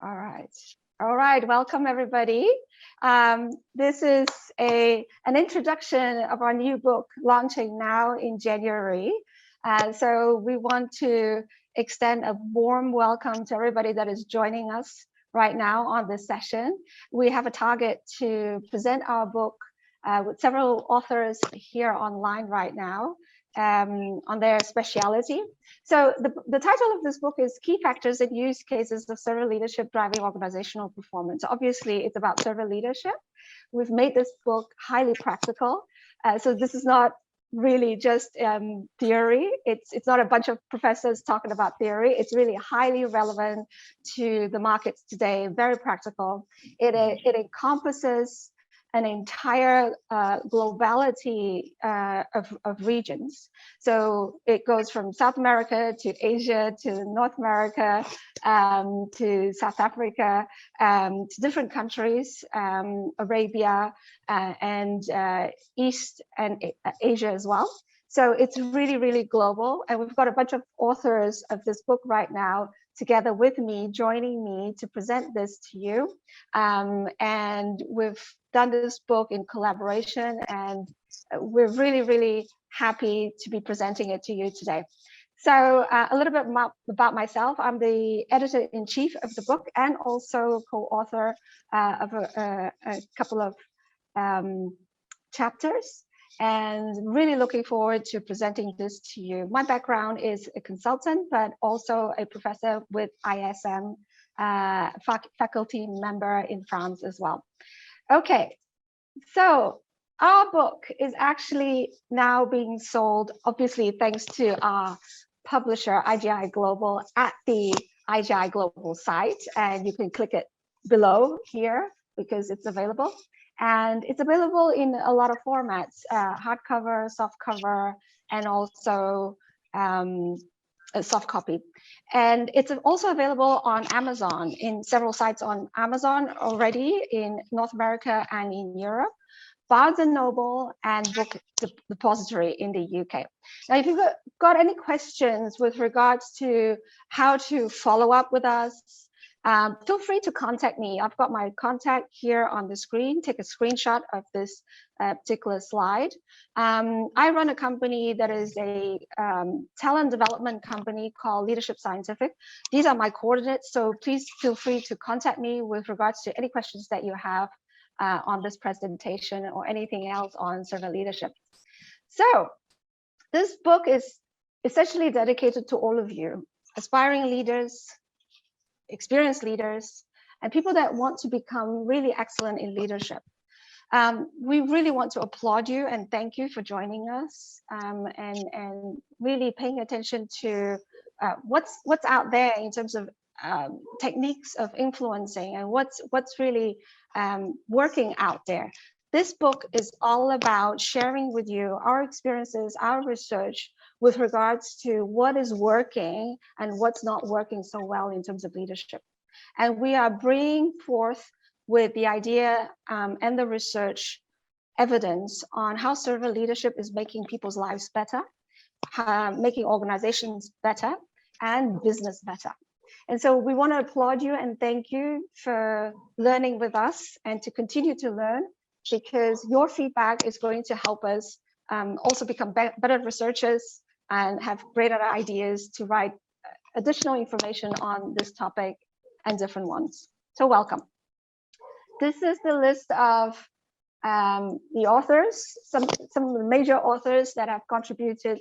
All right. All right. Welcome, everybody. This is an introduction of our new book launching now in January. So we want to extend a warm welcome to everybody that is joining us right now on this session. We have a target to present our book with several authors here online right now on their speciality. So the title of this book is Key Factors and Use Cases of Servant Leadership Driving Organizational Performance. Obviously, it's about servant leadership. We've made this book highly practical. So this is not really just theory. It's not a bunch of professors talking about theory. It's really highly relevant to the markets today, very practical. It encompasses an entire globality of regions. So it goes from South America to Asia to North America to South Africa to different countries, Arabia and East and Asia as well. So it's really, really global. And we've got a bunch of authors of this book right now together with me, joining me to present this to you. And we've done this book in collaboration, and we're really, really happy to be presenting it to you today. So a little bit about myself. I'm the editor-in-chief of the book and also co-author of a couple of chapters, and really looking forward to presenting this to you. My background is a consultant, but also a professor with ISM, faculty member in France as well. Okay, so our book is actually now being sold, obviously, thanks to our publisher, IGI Global, at the IGI Global site. And you can click it below here because it's available. And it's available in a lot of formats, hardcover, softcover, and also a soft copy. And it's also available on Amazon, in several sites on Amazon already in North America and in Europe, Barnes & Noble, and Book Depository in the UK. Now, if you've got any questions with regards to how to follow up with us, feel free to contact me. I've got my contact here on the screen. Take a screenshot of this particular slide. I run a company that is a talent development company called Leadership Scientific. These are my coordinates, so please feel free to contact me with regards to any questions that you have on this presentation or anything else on servant leadership. So this book is essentially dedicated to all of you, aspiring leaders, experienced leaders, and people that want to become really excellent in leadership. We really want to applaud you and thank you for joining us and really paying attention to what's out there in terms of techniques of influencing and what's really working out there. This book is all about sharing with you our experiences, our research with regards to what is working and what's not working so well in terms of leadership. And we are bringing forth with the idea and the research evidence on how servant leadership is making people's lives better, making organizations better, and business better. And so we want to applaud you and thank you for learning with us and to continue to learn, because your feedback is going to help us also become better researchers and have greater ideas to write additional information on this topic and different ones. So welcome. This is the list of the authors, some of the major authors that have contributed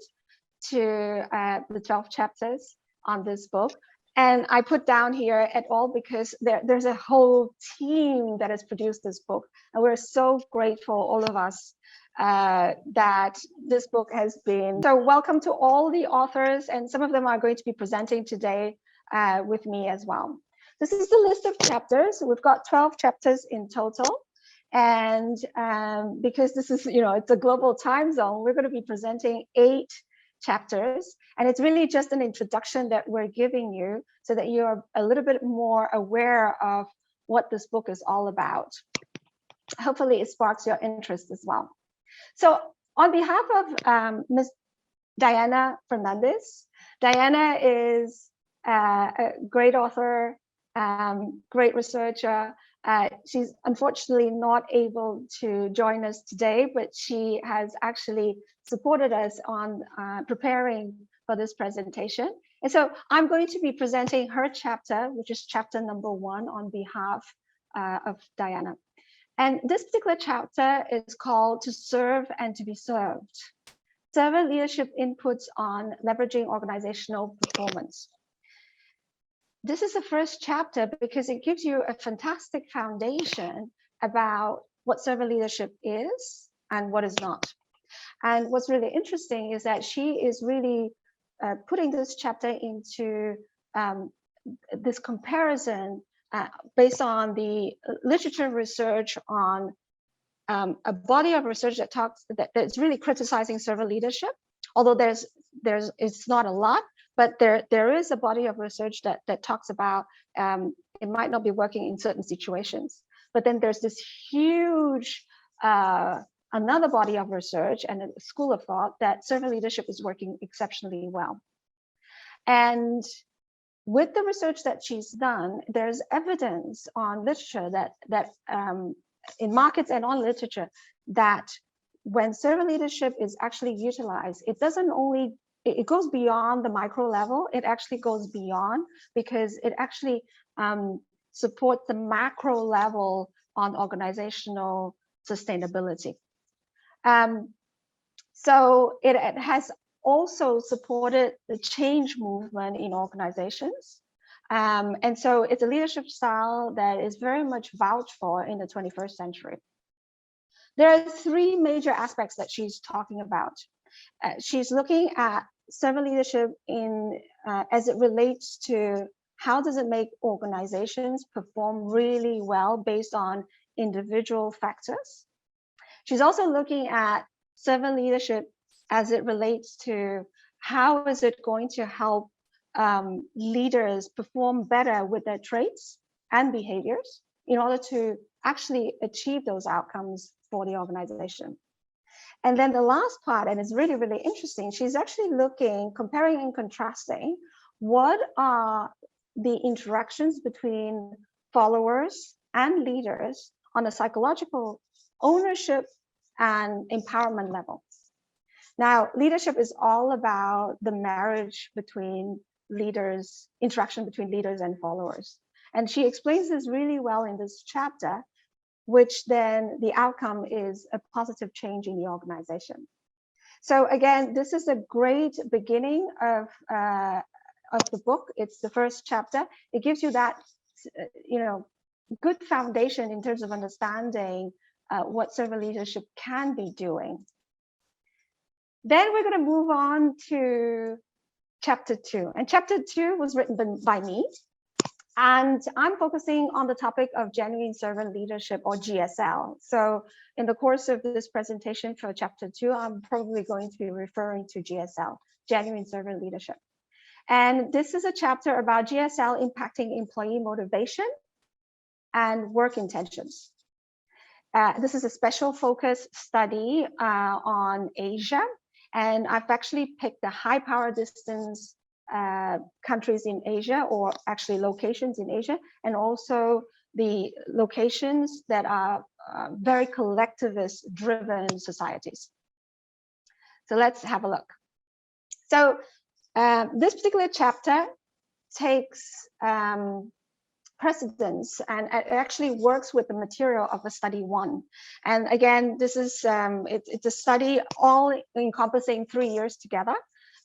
to the 12 chapters on this book. And I put down here et al. Because there's a whole team that has produced this book. And we're so grateful, all of us, that this book has been. So welcome to all the authors, and some of them are going to be presenting today with me as well. This is the list of chapters. We've got 12 chapters in total. And because this is, it's a global time zone, we're going to be presenting 8 chapters, and it's really just an introduction that we're giving you so that you're a little bit more aware of what this book is all about. Hopefully it sparks your interest as well. So on behalf of Ms. Diana Fernandez, Diana is a great author, great researcher. She's unfortunately not able to join us today, but she has actually supported us on preparing for this presentation. And so I'm going to be presenting her chapter, which is chapter number 1 on behalf of Diana. And this particular chapter is called To Serve and to be Served. Servant leadership inputs on leveraging organizational performance. This is the first chapter because it gives you a fantastic foundation about what servant leadership is and what is not. And what's really interesting is that she is really putting this chapter into this comparison based on the literature research on a body of research that's really criticizing servant leadership. Although it's not a lot, but there is a body of research that talks about it might not be working in certain situations. But then there's this huge another body of research and a school of thought that servant leadership is working exceptionally well. And with the research that she's done, there's evidence on literature that in markets and on literature that when servant leadership is actually utilized, it goes beyond the micro level. It actually goes beyond because it actually supports the macro level on organizational sustainability. So it has also supported the change movement in organizations. And so it's a leadership style that is very much vouched for in the 21st century. There are 3 major aspects that she's talking about. She's looking at servant leadership as it relates to how does it make organizations perform really well based on individual factors. She's also looking at servant leadership as it relates to how is it going to help leaders perform better with their traits and behaviors in order to actually achieve those outcomes for the organization. And then the last part, and it's really, really interesting, she's actually comparing and contrasting what are the interactions between followers and leaders on a psychological ownership and empowerment level. Now, leadership is all about the marriage between leaders, interaction between leaders and followers. And she explains this really well in this chapter, which then the outcome is a positive change in the organization. So again, this is a great beginning of the book. It's the first chapter. It gives you that, good foundation in terms of understanding what servant leadership can be doing. Then we're going to move on to chapter 2. And chapter 2 was written by me. And I'm focusing on the topic of genuine servant leadership, or GSL. So in the course of this presentation for chapter 2, I'm probably going to be referring to GSL, genuine servant leadership. And this is a chapter about GSL impacting employee motivation and work intentions. This is a special focus study on Asia. And I've actually picked the high power distance countries in Asia, or actually locations in Asia, and also the locations that are very collectivist driven societies. So let's have a look. So this particular chapter takes precedence and it actually works with the material of a study 1. And again, this is it's a study all encompassing 3 years together.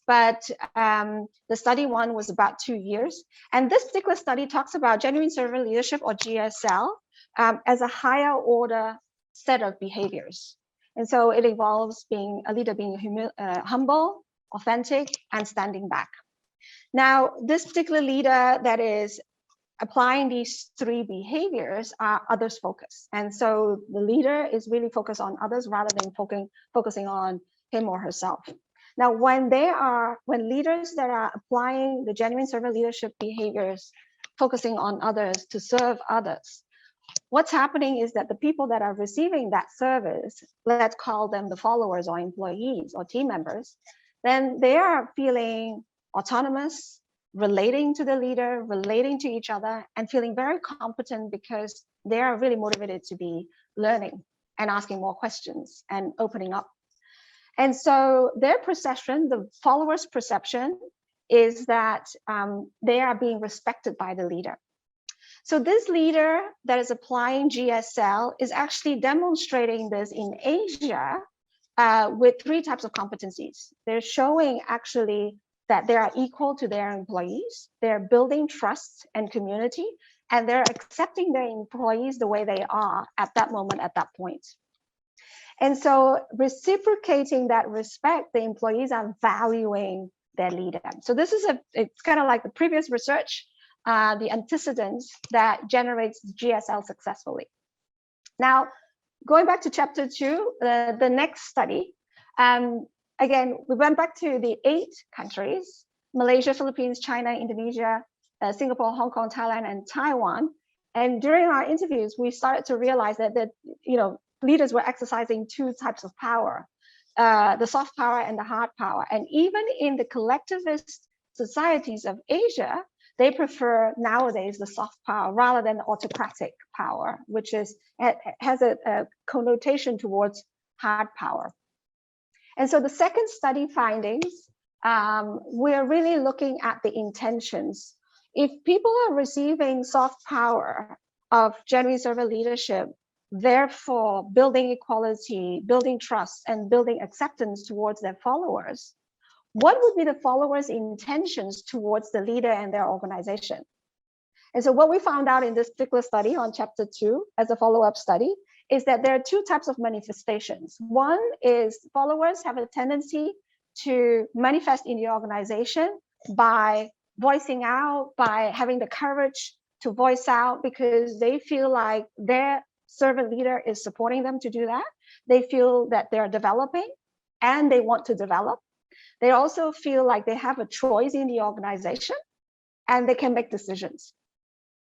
But the study 1 was about 2 years. And this particular study talks about genuine servant leadership, or GSL, as a higher order set of behaviors. And so it involves being a leader, being humble, authentic, and standing back. Now, this particular leader that is applying these 3 behaviors are others focused. And so the leader is really focused on others rather than focusing on him or herself. Now, when leaders that are applying the genuine servant leadership behaviors, focusing on others to serve others, what's happening is that the people that are receiving that service, let's call them the followers or employees or team members, then they are feeling autonomous, relating to the leader, relating to each other, and feeling very competent because they are really motivated to be learning and asking more questions and opening up. And so their perception, the followers' perception, is that they are being respected by the leader. So this leader that is applying GSL is actually demonstrating this in Asia with 3 types of competencies. They're showing actually that they are equal to their employees, they're building trust and community, and they're accepting their employees the way they are at that moment, at that point. And so reciprocating that respect, the employees are valuing their leader. So this is it's kind of like the previous research, the antecedents that generates GSL successfully. Now, going back to chapter 2, the next study, again, we went back to the 8 countries, Malaysia, Philippines, China, Indonesia, Singapore, Hong Kong, Thailand, and Taiwan. And during our interviews, we started to realize that leaders were exercising 2 types of power, the soft power and the hard power. And even in the collectivist societies of Asia, they prefer nowadays the soft power rather than autocratic power, which has a connotation towards hard power. And so the second study findings, we're really looking at the intentions. If people are receiving soft power of genuine servant leadership, therefore building equality, building trust, and building acceptance towards their followers, what would be the followers' intentions towards the leader and their organization? And so what we found out in this particular study on chapter 2 as a follow-up study is that there are 2 types of manifestations. One is followers have a tendency to manifest in the organization by voicing out, by having the courage to voice out because they feel like their servant leader is supporting them to do that. They feel that they're developing and they want to develop. They also feel like they have a choice in the organization and they can make decisions.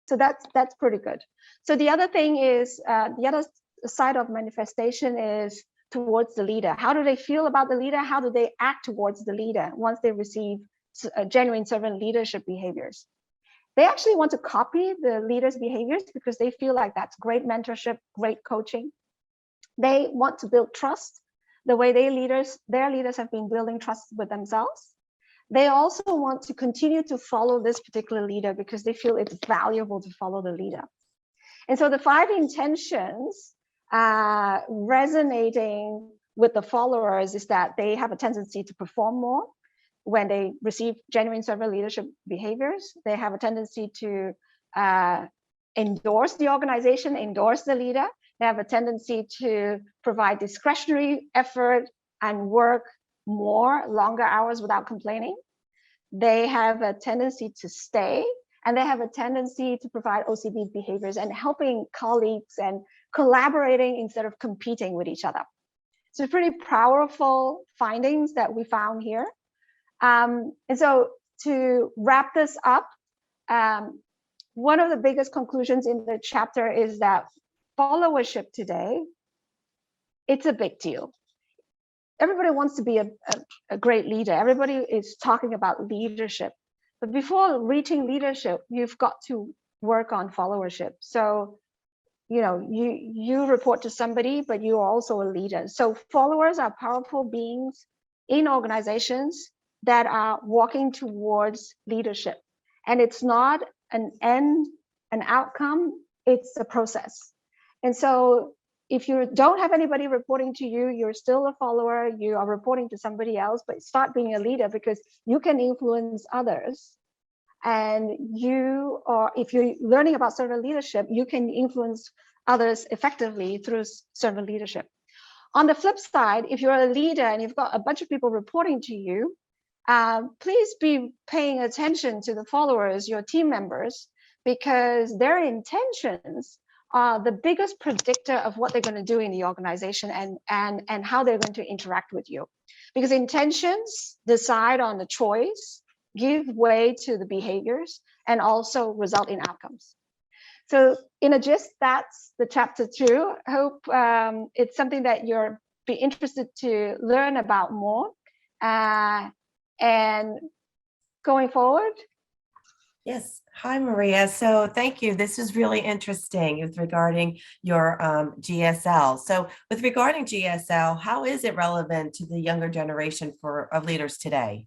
So that's pretty good. So the other thing is, the other side of manifestation is towards the leader. How do they feel about the leader? How do they act towards the leader once they receive genuine servant leadership behaviors? They actually want to copy the leader's behaviors because they feel like that's great mentorship, great coaching. They want to build trust the way their leaders have been building trust with themselves. They also want to continue to follow this particular leader because they feel it's valuable to follow the leader. And so the 5 intentions resonating with the followers is that they have a tendency to perform more when they receive genuine servant leadership behaviors. They have a tendency to endorse the organization, endorse the leader. They have a tendency to provide discretionary effort and work more, longer hours without complaining. They have a tendency to stay, and they have a tendency to provide OCB behaviors and helping colleagues and collaborating instead of competing with each other. So pretty powerful findings that we found here. And so to wrap this up, one of the biggest conclusions in the chapter is that followership today, it's a big deal. Everybody wants to be a great leader. Everybody is talking about leadership. But before reaching leadership, you've got to work on followership. So, you report to somebody, but you're also a leader. So followers are powerful beings in organizations that are walking towards leadership. And it's not an end, an outcome, it's a process. And so if you don't have anybody reporting to you, you're still a follower, you are reporting to somebody else, but start being a leader because you can influence others. And if you're learning about servant leadership, you can influence others effectively through servant leadership. On the flip side, if you're a leader and you've got a bunch of people reporting to you, please be paying attention to the followers, your team members, because their intentions are the biggest predictor of what they're going to do in the organization and how they're going to interact with you. Because intentions decide on the choice, give way to the behaviors, and also result in outcomes. So in a gist, that's the chapter 2. I hope it's something that you'll be interested to learn about more. And going forward, Yes. Hi, Maria. So thank you. This is really interesting with regarding your GSL. So with regarding GSL, how is it relevant to the younger generation of leaders today?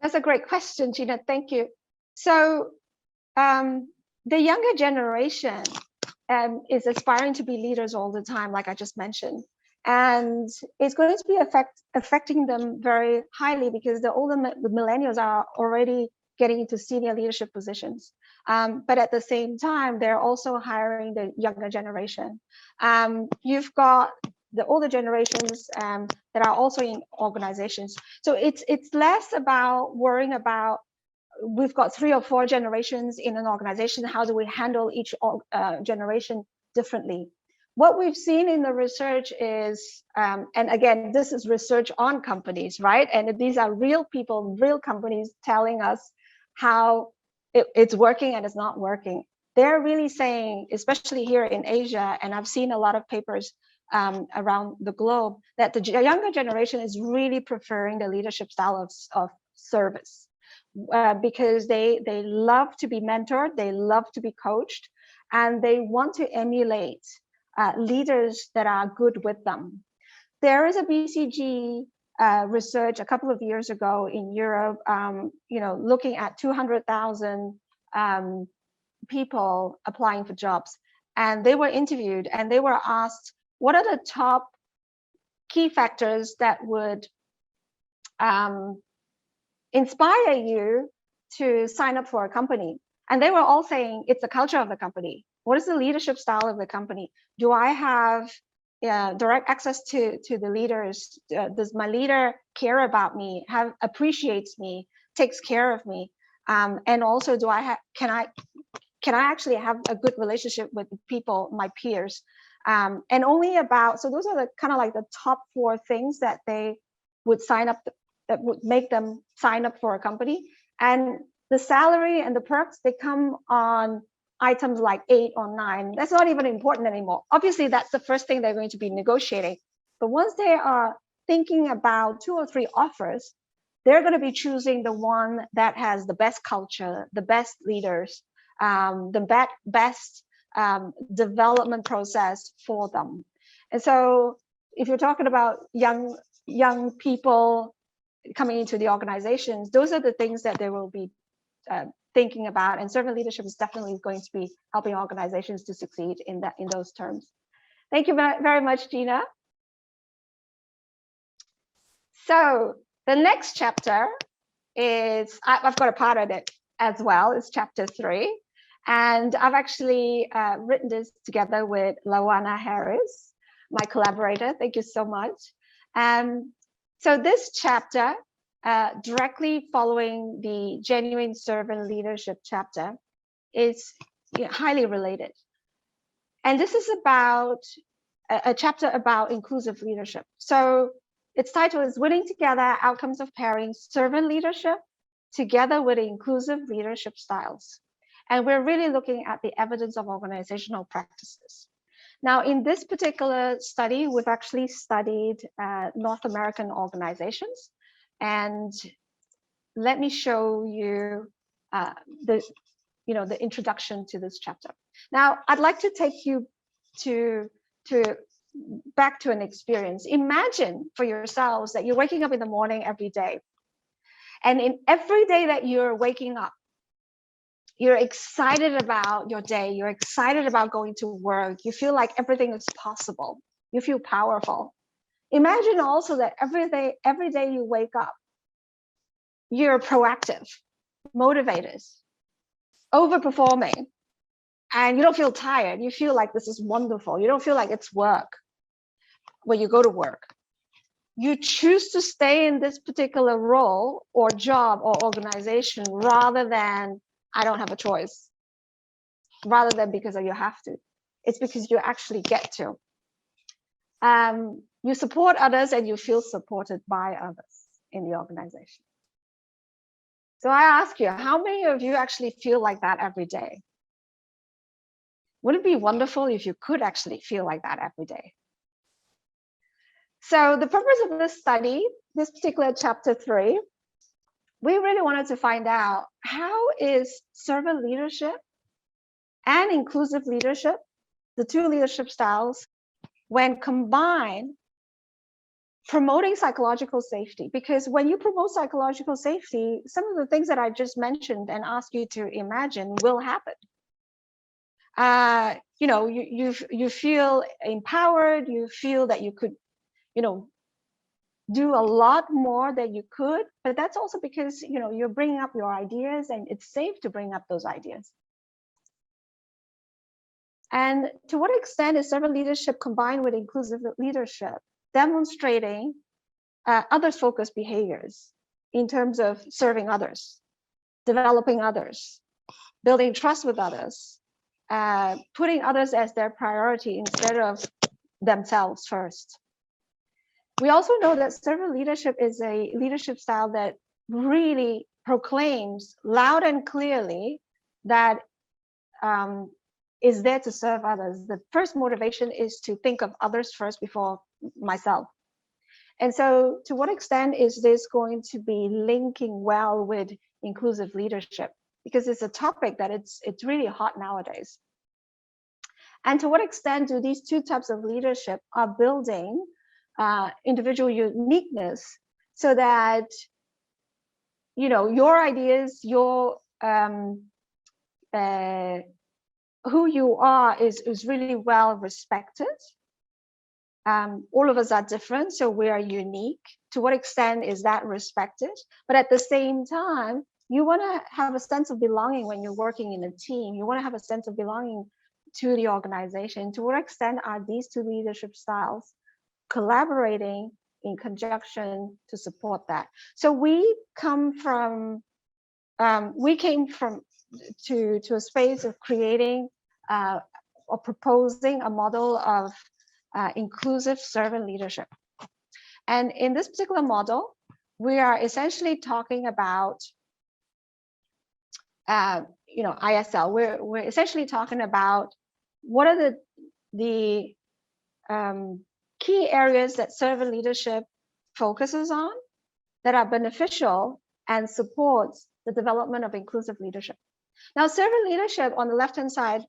That's a great question, Gina. Thank you. So um, the younger generation is aspiring to be leaders all the time, like I just mentioned. And it's going to be affecting them very highly because the millennials are already getting into senior leadership positions. But at the same time, they're also hiring the younger generation. You've got the older generations that are also in organizations. So it's less about worrying about we've got 3 or 4 generations in an organization. How do we handle each generation differently? What we've seen in the research is, and again, this is research on companies, right? And these are real people, real companies telling us how it's working and it's not working. They're really saying, especially here in Asia, and I've seen a lot of papers around the globe, that the younger generation is really preferring the leadership style of service. Because they love to be mentored, they love to be coached, and they want to emulate leaders that are good with them. There is a BCG research a couple of years ago in Europe, looking at 200,000 people applying for jobs, and they were interviewed and they were asked, what are the top key factors that would inspire you to sign up for a company? And they were all saying it's the culture of the company. What is the leadership style of the company? Do I have direct access to the leaders? Does my leader care about me, appreciates me, takes care of me? And also, can I actually have a good relationship with people, my peers? And only so those are the kind of like the top 4 things that they would sign up, that would make them sign up for a company. And the salary and the perks, they come on items like 8 or 9. That's not even important anymore. Obviously, that's the first thing they're going to be negotiating. But once they are thinking about 2 or 3 offers, they're going to be choosing the one that has the best culture, the best leaders, the best development process for them. And so if you're talking about young people coming into the organizations, those are the things that they will be thinking about. And servant leadership is definitely going to be helping organizations to succeed in those terms. Thank you very much, Gina. So the next chapter is, I've got a part of it as well, it's chapter 3. And I've actually written this together with Lawana Harris, my collaborator. Thank you so much. So this chapter, directly following the genuine servant leadership chapter, is highly related. And this is about a chapter about inclusive leadership. So its title is Winning Together, Outcomes of Pairing Servant Leadership Together with Inclusive Leadership Styles. And we're really looking at the evidence of organizational practices. Now, in this particular study, we've actually studied North American organizations. And let me show you the introduction to this chapter. Now, I'd like to take you back to an experience. Imagine for yourselves that you're waking up in the morning every day. And in every day that you're waking up, you're excited about your day. You're excited about going to work. You feel like everything is possible. You feel powerful. Imagine also that every day you wake up, you're proactive, motivated, overperforming, and you don't feel tired. You feel like this is wonderful. You don't feel like it's work when you go to work. You choose to stay in this particular role or job or organization rather than I don't have a choice, rather than because you have to. It's because you actually get to. You support others and you feel supported by others in the organization. So I ask you, how many of you actually feel like that every day? Wouldn't it be wonderful if you could actually feel like that every day? So the purpose of this study, this particular chapter 3, we really wanted to find out how is servant leadership and inclusive leadership, the two leadership styles, when combined, promoting psychological safety. Because when you promote psychological safety, some of the things that I just mentioned and asked you to imagine will happen. You feel empowered, you feel that you could, do a lot more than you could, but that's also because, you're bringing up your ideas and it's safe to bring up those ideas. And to what extent is servant leadership combined with inclusive leadership, demonstrating others-focused behaviors in terms of serving others, developing others, building trust with others, putting others as their priority instead of themselves first. We also know that servant leadership is a leadership style that really proclaims loud and clearly that is there to serve others. The first motivation is to think of others first before myself. And so to what extent is this going to be linking well with inclusive leadership? Because it's a topic that it's really hot nowadays. And to what extent do these two types of leadership are building individual uniqueness so that, your ideas, your who you are is really well respected. All of us are different, so we are unique. To what extent is that respected? But at the same time, you want to have a sense of belonging when you're working in a team. You want to have a sense of belonging to the organization. To what extent are these two leadership styles collaborating in conjunction to support that? So we came from to a space of creating or proposing a model of inclusive servant leadership. And in this particular model, we are essentially talking about, ISL. We're essentially talking about what are the key areas that servant leadership focuses on that are beneficial and supports the development of inclusive leadership. Now, servant leadership on the left-hand side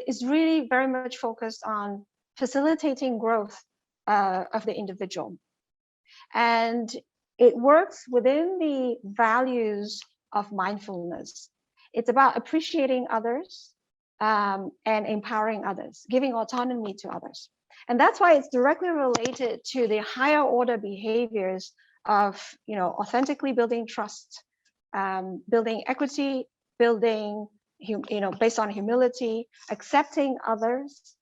is really very much focused on facilitating growth of the individual. And it works within the values of mindfulness. It's about appreciating others and empowering others, giving autonomy to others. And that's why it's directly related to the higher order behaviors of, authentically building trust, building equity, building, based on humility, accepting others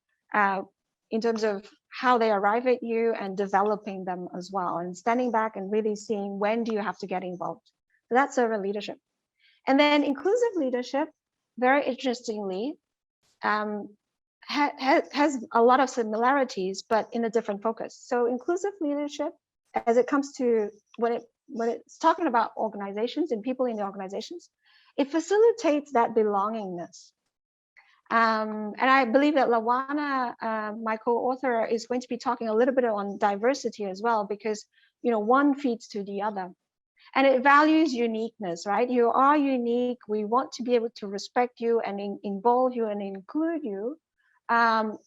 in terms of how they arrive at you and developing them as well, and standing back and really seeing when do you have to get involved. So that's servant leadership. And then inclusive leadership, very interestingly, has a lot of similarities, but in a different focus. So inclusive leadership, as it comes to when it's talking about organizations and people in the organizations, it facilitates that belongingness. And I believe that Lawana, my co-author, is going to be talking a little bit on diversity as well, because one feeds to the other. And it values uniqueness, right? You are unique. We want to be able to respect you and involve you and include you.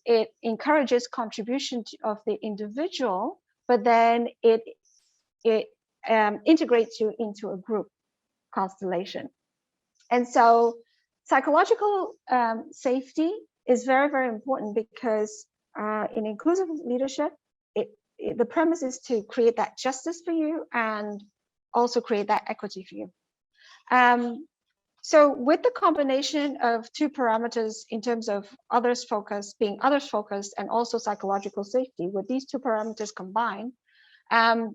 It encourages contribution of the individual, but then it integrates you into a group constellation. And so psychological safety is very, very important, because in inclusive leadership, the premise is to create that justice for you and also create that equity for you. So with the combination of two parameters in terms of being others focused and also psychological safety, with these two parameters combined, both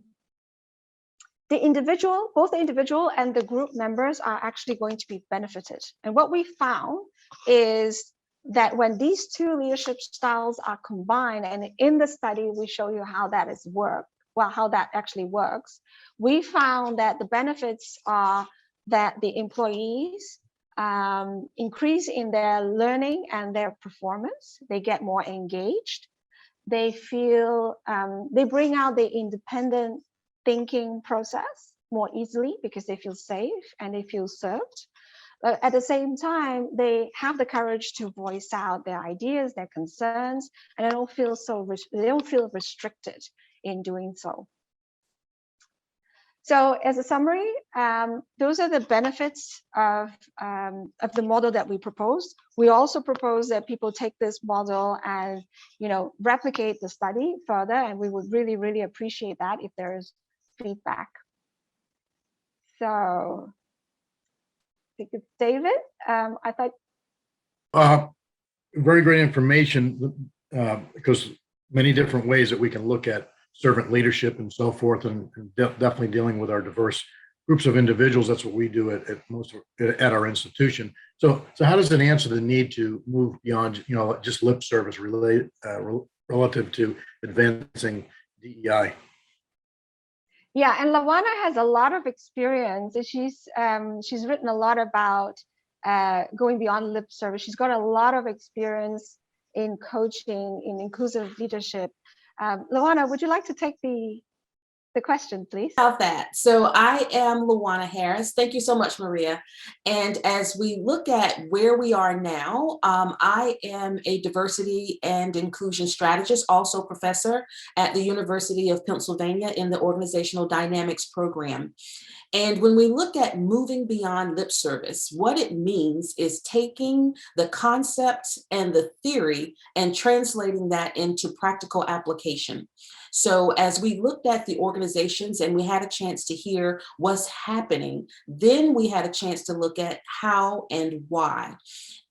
the individual and the group members are actually going to be benefited. And what we found is that when these two leadership styles are combined, and in the study we show you how that actually works, we found that the benefits are that the employees increase in their learning and their performance. They get more engaged. They feel, they bring out the independent thinking process more easily because they feel safe and they feel served. But at the same time, they have the courage to voice out their ideas, their concerns, and they don't feel restricted in doing so. So as a summary, those are the benefits of the model that we proposed. We also propose that people take this model and, replicate the study further, and we would really, really appreciate that if there is feedback. So I think it's David. I thought. Very great information, because many different ways that we can look at servant leadership and so forth, and definitely dealing with our diverse groups of individuals. That's what we do at our institution. So how does it answer the need to move beyond, just lip service relative to advancing DEI? Yeah, and Lawana has a lot of experience. She's written a lot about going beyond lip service. She's got a lot of experience in coaching, in inclusive leadership. Lawana, would you like to take the question, please? About that. So I am Lawana Harris. Thank you so much, Maria. And as we look at where we are now, I am a diversity and inclusion strategist, also professor at the University of Pennsylvania in the Organizational Dynamics program. And when we look at moving beyond lip service, what it means is taking the concepts and the theory and translating that into practical application. So as we looked at the organizations and we had a chance to hear what's happening, then we had a chance to look at how and why.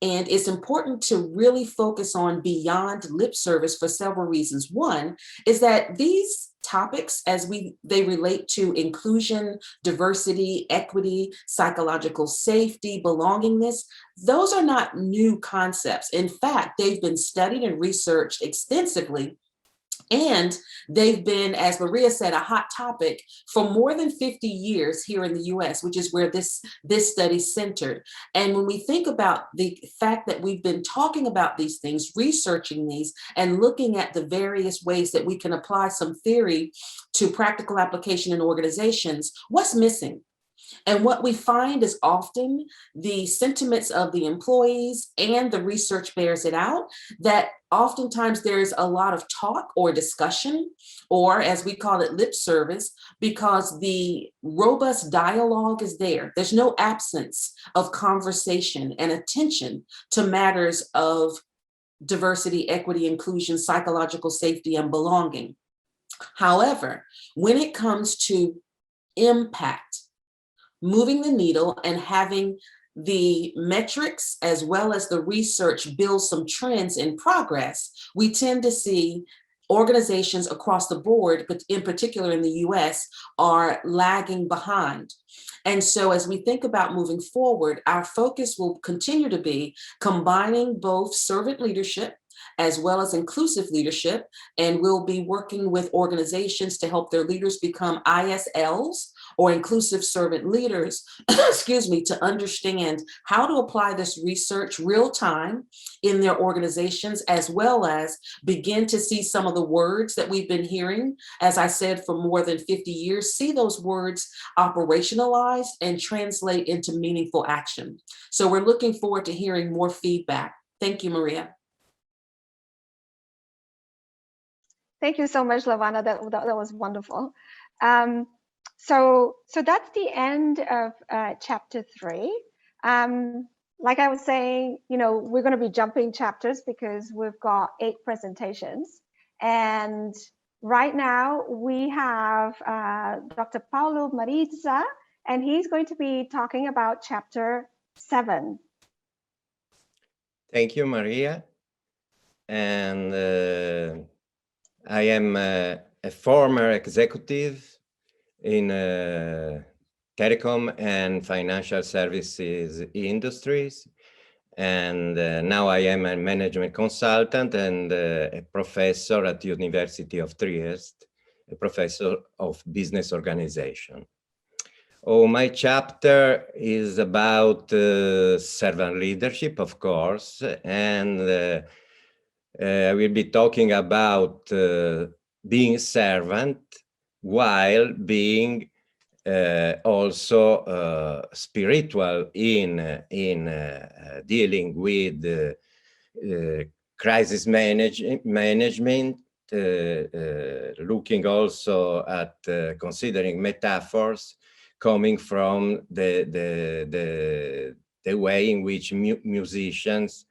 And it's important to really focus on beyond lip service for several reasons. One is that these topics, as they relate to inclusion, diversity, equity, psychological safety, belongingness, those are not new concepts. In fact, they've been studied and researched extensively. And they've been, as Maria said, a hot topic for more than 50 years here in the US, which is where this study centered. And when we think about the fact that we've been talking about these things, researching these, and looking at the various ways that we can apply some theory to practical application in organizations, what's missing? And what we find is often the sentiments of the employees, and the research bears it out, that oftentimes there's a lot of talk or discussion, or as we call it, lip service, because the robust dialogue is there. There's no absence of conversation and attention to matters of diversity, equity, inclusion, psychological safety, and belonging. However, when it comes to impact, moving the needle and having the metrics as well as the research build some trends in progress, we tend to see organizations across the board, but in particular in the US, are lagging behind. And so as we think about moving forward, our focus will continue to be combining both servant leadership as well as inclusive leadership. And we'll be working with organizations to help their leaders become ISLs, or inclusive servant leaders, excuse me, to understand how to apply this research real time in their organizations, as well as begin to see some of the words that we've been hearing, as I said, for more than 50 years, see those words operationalized and translate into meaningful action. So we're looking forward to hearing more feedback. Thank you, Maria. Thank you so much, Lawana. That was wonderful. So that's the end of chapter 3. Like I was saying, we're going to be jumping chapters because we've got 8 presentations. And right now we have Dr. Paulo Marizza, and he's going to be talking about chapter 7. Thank you, Maria. And I am a former executive in telecom and financial services industries. And now I am a management consultant and a professor at the University of Trieste, a professor of business organization. Oh, my chapter is about servant leadership, of course, and I will be talking about being a servant while being also spiritual in dealing with crisis management, looking also at considering metaphors coming from the way in which musicians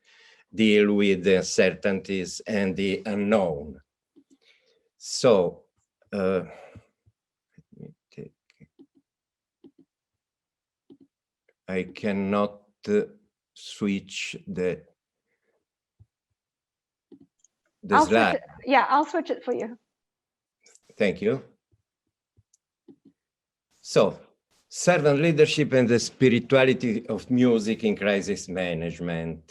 deal with the uncertainties and the unknown. So, let me take, I cannot switch the slide. Yeah, I'll switch it for you. Thank you. So, servant leadership and the spirituality of music in crisis management.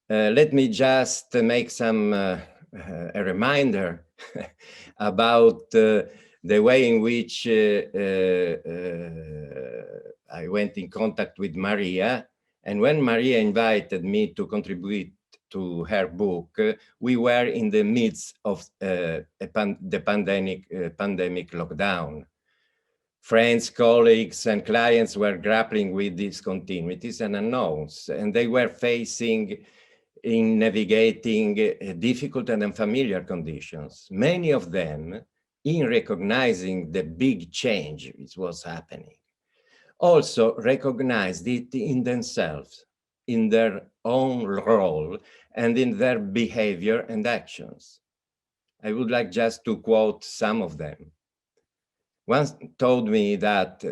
Let me just make some a reminder about the way in which I went in contact with Maria. And when Maria invited me to contribute to her book, we were in the midst of the pandemic lockdown. Friends, colleagues, and clients were grappling with discontinuities and unknowns, and they were facing in navigating difficult and unfamiliar conditions. Many of them, in recognizing the big change which was happening, also recognized it in themselves, in their own role, and in their behavior and actions. I would like just to quote some of them. One told me that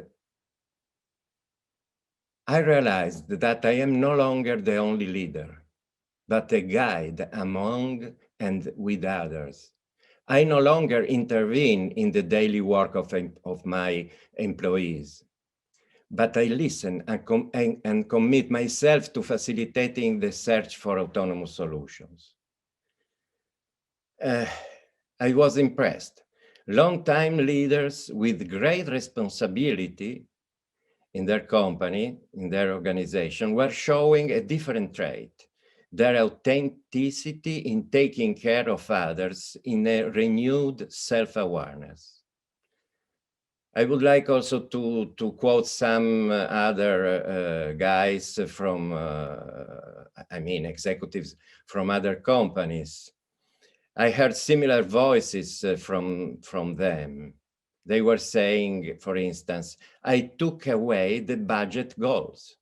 I realized that I am no longer the only leader, but a guide among and with others. I no longer intervene in the daily work of my employees, but I listen and commit myself to facilitating the search for autonomous solutions. I was impressed. Long-time leaders with great responsibility in their company, in their organization, were showing a different trait, their authenticity in taking care of others in a renewed self-awareness. I would like also to quote some other guys from, executives from other companies. I heard similar voices from them. They were saying, for instance, I took away the budget goals.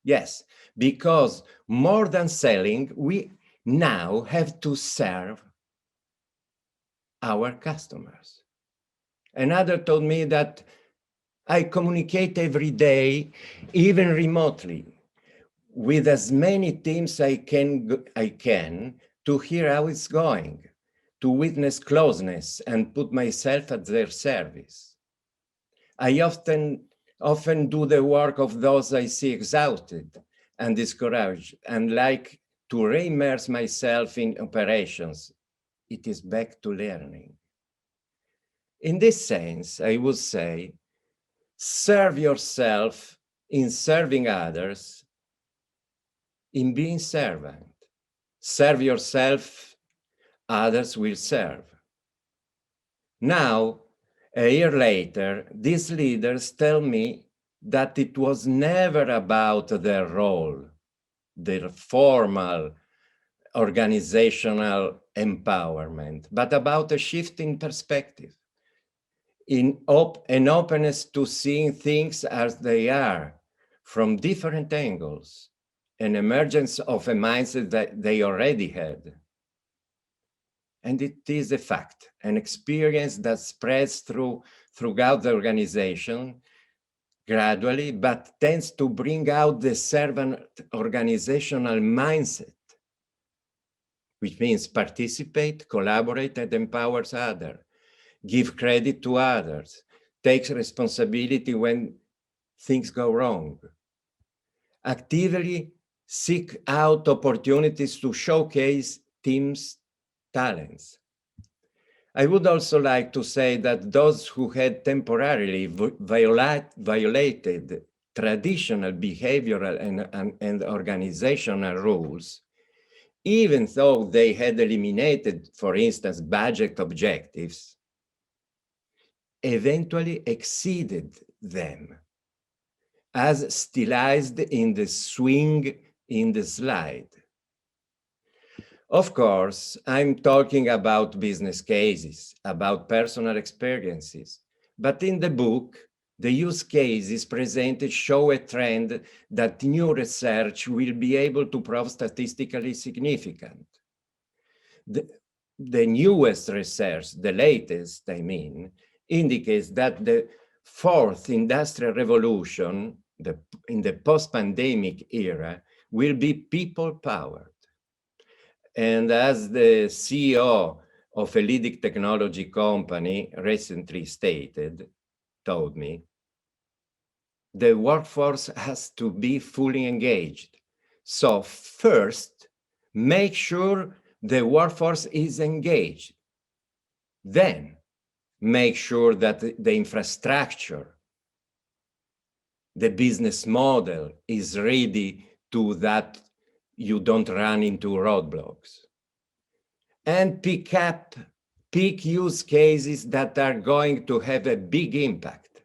Yes, because more than selling, we now have to serve our customers. Another told me that I communicate every day, even remotely, with as many teams I can to hear how it's going, to witness closeness and put myself at their service. I often do the work of those I see exhausted and discouraged, and like to re-immerse myself in operations. It is back to learning. In this sense, I would say, serve yourself in serving others, in being servant. Serve yourself, others will serve. Now, a year later, these leaders tell me that it was never about their role, their formal organizational empowerment, but about a shift in perspective, in an openness to seeing things as they are from different angles, an emergence of a mindset that they already had. And it is a fact, an experience that spreads throughout the organization gradually, but tends to bring out the servant organizational mindset, which means participate, collaborate, and empowers others, give credit to others, takes responsibility when things go wrong, actively seek out opportunities to showcase teams' talents. I would also like to say that those who had temporarily violated traditional behavioral and organizational rules, even though they had eliminated, for instance, budget objectives, eventually exceeded them, as stylized in the swing in the slide. Of course, I'm talking about business cases, about personal experiences, but in the book, the use cases presented show a trend that new research will be able to prove statistically significant. The newest research, the latest, I mean, indicates that the fourth industrial revolution, in the post-pandemic era, will be people-powered. And as the CEO of a leading technology company recently told me, the workforce has to be fully engaged. So first, make sure the workforce is engaged. Then make sure that the infrastructure, the business model is ready to that you don't run into roadblocks. And pick use cases that are going to have a big impact.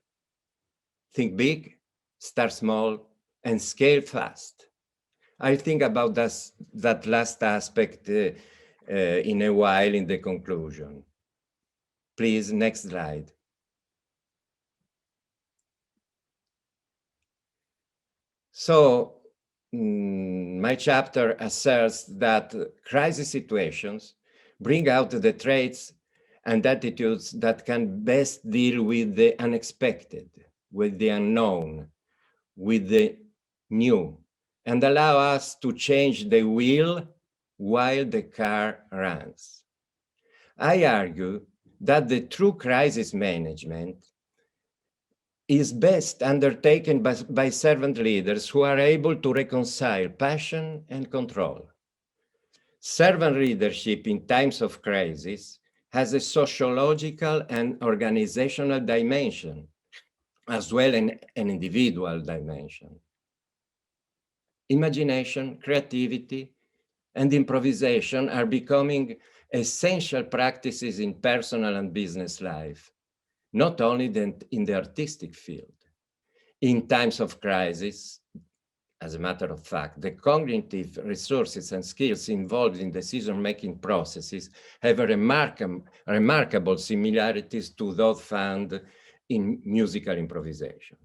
Think big, start small, and scale fast. I'll think about that last aspect in a while in the conclusion. Please, next slide. So my chapter asserts that crisis situations bring out the traits and attitudes that can best deal with the unexpected, with the unknown, with the new, and allow us to change the wheel while the car runs. I argue that the true crisis management is best undertaken by servant leaders who are able to reconcile passion and control. Servant leadership in times of crisis has a sociological and organizational dimension, as well as an individual dimension. Imagination, creativity, and improvisation are becoming essential practices in personal and business life, not only in the artistic field. In times of crisis, as a matter of fact, the cognitive resources and skills involved in decision-making processes have a remarkable similarities to those found in musical improvisation.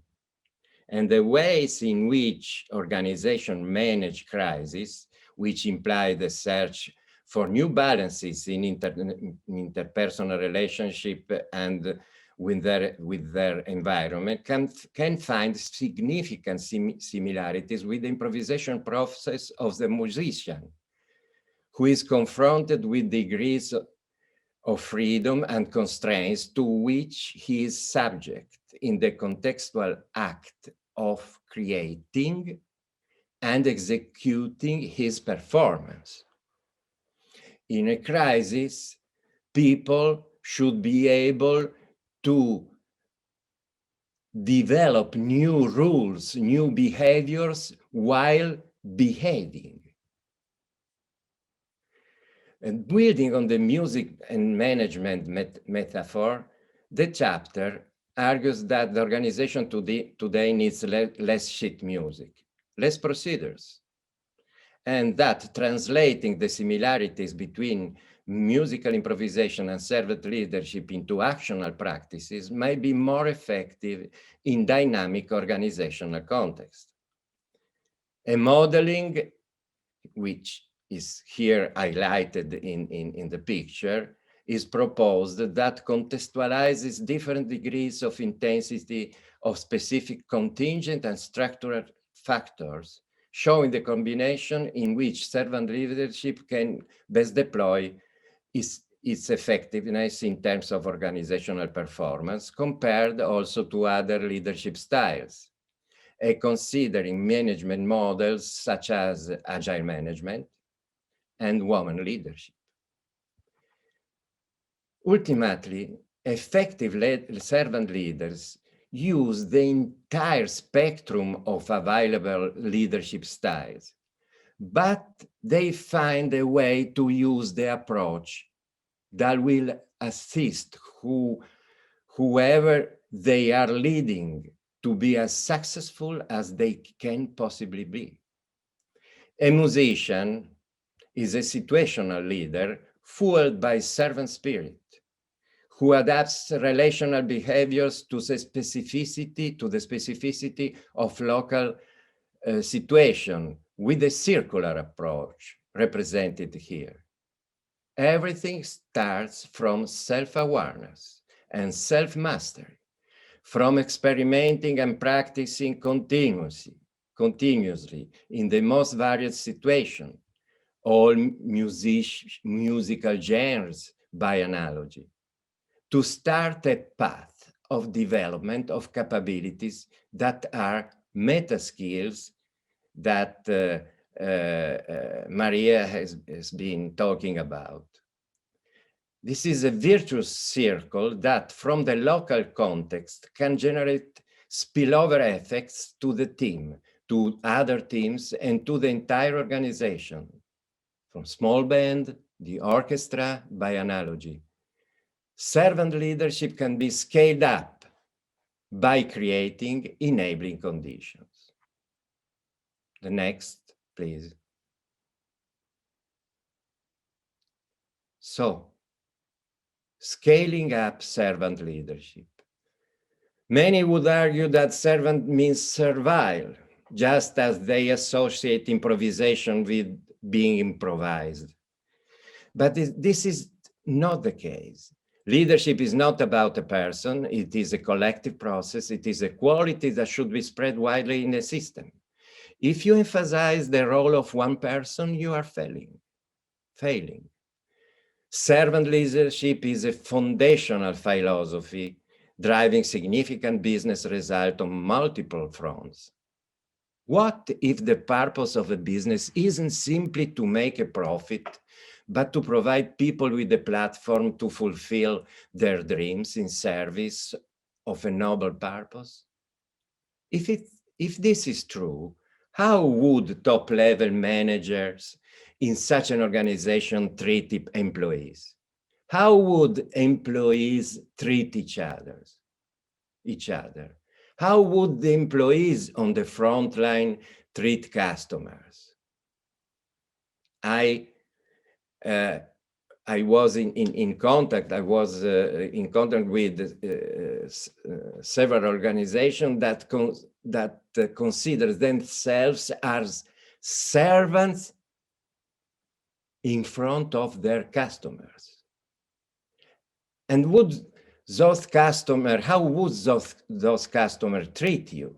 And the ways in which organizations manage crisis, which imply the search for new balances in interpersonal relationship and with their environment, can find significant similarities with the improvisation process of the musician, who is confronted with degrees of freedom and constraints to which he is subject in the contextual act of creating and executing his performance. In a crisis, people should be able to develop new rules, new behaviors while behaving. And building on the music and management metaphor, the chapter argues that the organization today needs less sheet music, less procedures, and that translating the similarities between musical improvisation and servant leadership into actional practices may be more effective in dynamic organizational context. A modeling, which is here highlighted in the picture, is proposed that contextualizes different degrees of intensity of specific contingent and structural factors, showing the combination in which servant leadership can best deploy its effectiveness in terms of organizational performance, compared also to other leadership styles, and considering management models such as agile management and woman leadership. Ultimately, effective servant leaders use the entire spectrum of available leadership styles, but they find a way to use the approach that will assist whoever they are leading to be as successful as they can possibly be. A musician is a situational leader fueled by servant spirit, who adapts relational behaviors to the specificity of local situation with a circular approach represented here. Everything starts from self-awareness and self-mastery, from experimenting and practicing continuously in the most varied situations, all musical genres by analogy, to start a path of development of capabilities that are meta skills that Maria has been talking about. This is a virtuous circle that from the local context can generate spillover effects to the team, to other teams, and to the entire organization. From small band, the orchestra, by analogy. Servant leadership can be scaled up by creating enabling conditions. The next, please. So, scaling up servant leadership. Many would argue that servant means servile, just as they associate improvisation with being improvised. But this is not the case. Leadership is not about a person, it is a collective process, it is a quality that should be spread widely in the system. If you emphasize the role of one person, you are failing. Servant leadership is a foundational philosophy driving significant business results on multiple fronts. What if the purpose of a business isn't simply to make a profit, but to provide people with a platform to fulfill their dreams in service of a noble purpose? If this is true, how would top-level managers in such an organization treat employees? How would employees treat each other? How would the employees on the front line treat customers? I was in contact with several organizations that consider themselves as servants in front of their customers. And how would those customers treat you?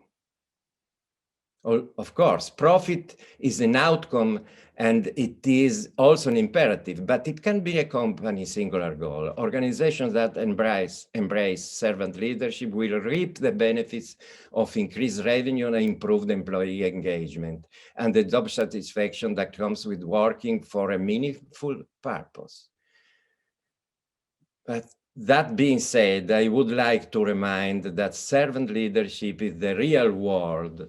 Of course, profit is an outcome and it is also an imperative, but it can be a company's singular goal. Organizations that embrace servant leadership will reap the benefits of increased revenue and improved employee engagement and the job satisfaction that comes with working for a meaningful purpose. But that being said, I would like to remind that servant leadership in the real world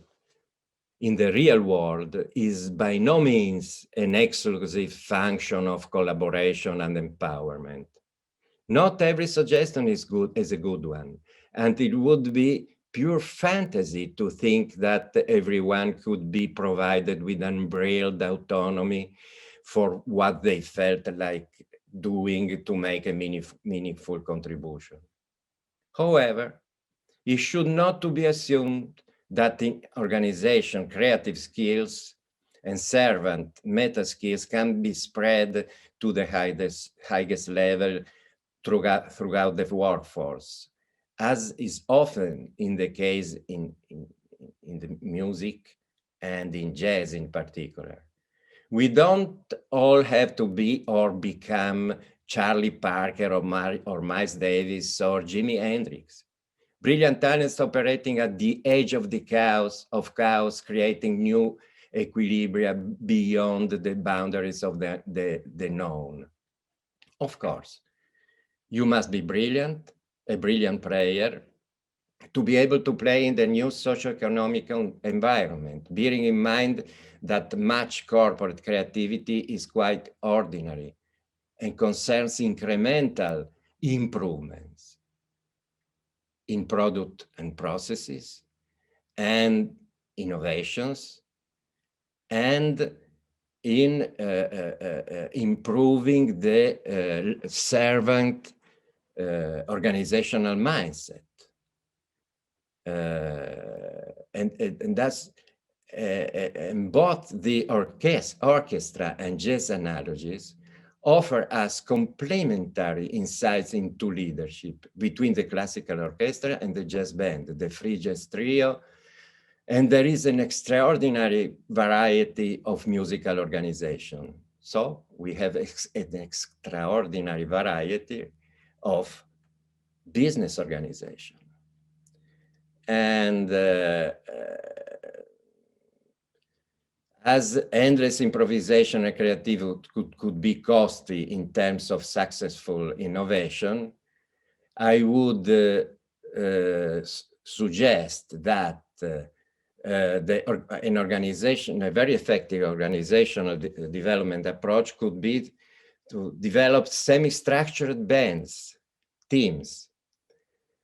is by no means an exclusive function of collaboration and empowerment. Not every suggestion is a good one, and it would be pure fantasy to think that everyone could be provided with unbridled autonomy for what they felt like doing to make a meaningful contribution. However, it should not to be assumed that in organization, creative skills and servant meta skills can be spread to the highest level throughout the workforce, as is often in the case in the music and in jazz in particular. We don't all have to be or become Charlie Parker or Miles Davis or Jimi Hendrix. Brilliant talents operating at the edge of the chaos, creating new equilibria beyond the boundaries of the known. Of course, you must be brilliant, a brilliant player, to be able to play in the new socioeconomic environment, bearing in mind that much corporate creativity is quite ordinary and concerns incremental improvements in product and processes, and innovations, and in improving the servant organizational mindset. And that's and both the orchestra and jazz analogies offer us complementary insights into leadership between the classical orchestra and the jazz band, the free jazz trio. And there is an extraordinary variety of musical organization. So we have an extraordinary variety of business organization. And as endless improvisation and creativity could be costly in terms of successful innovation, I would suggest that an organization, a very effective organizational development approach could be to develop semi-structured bands, teams.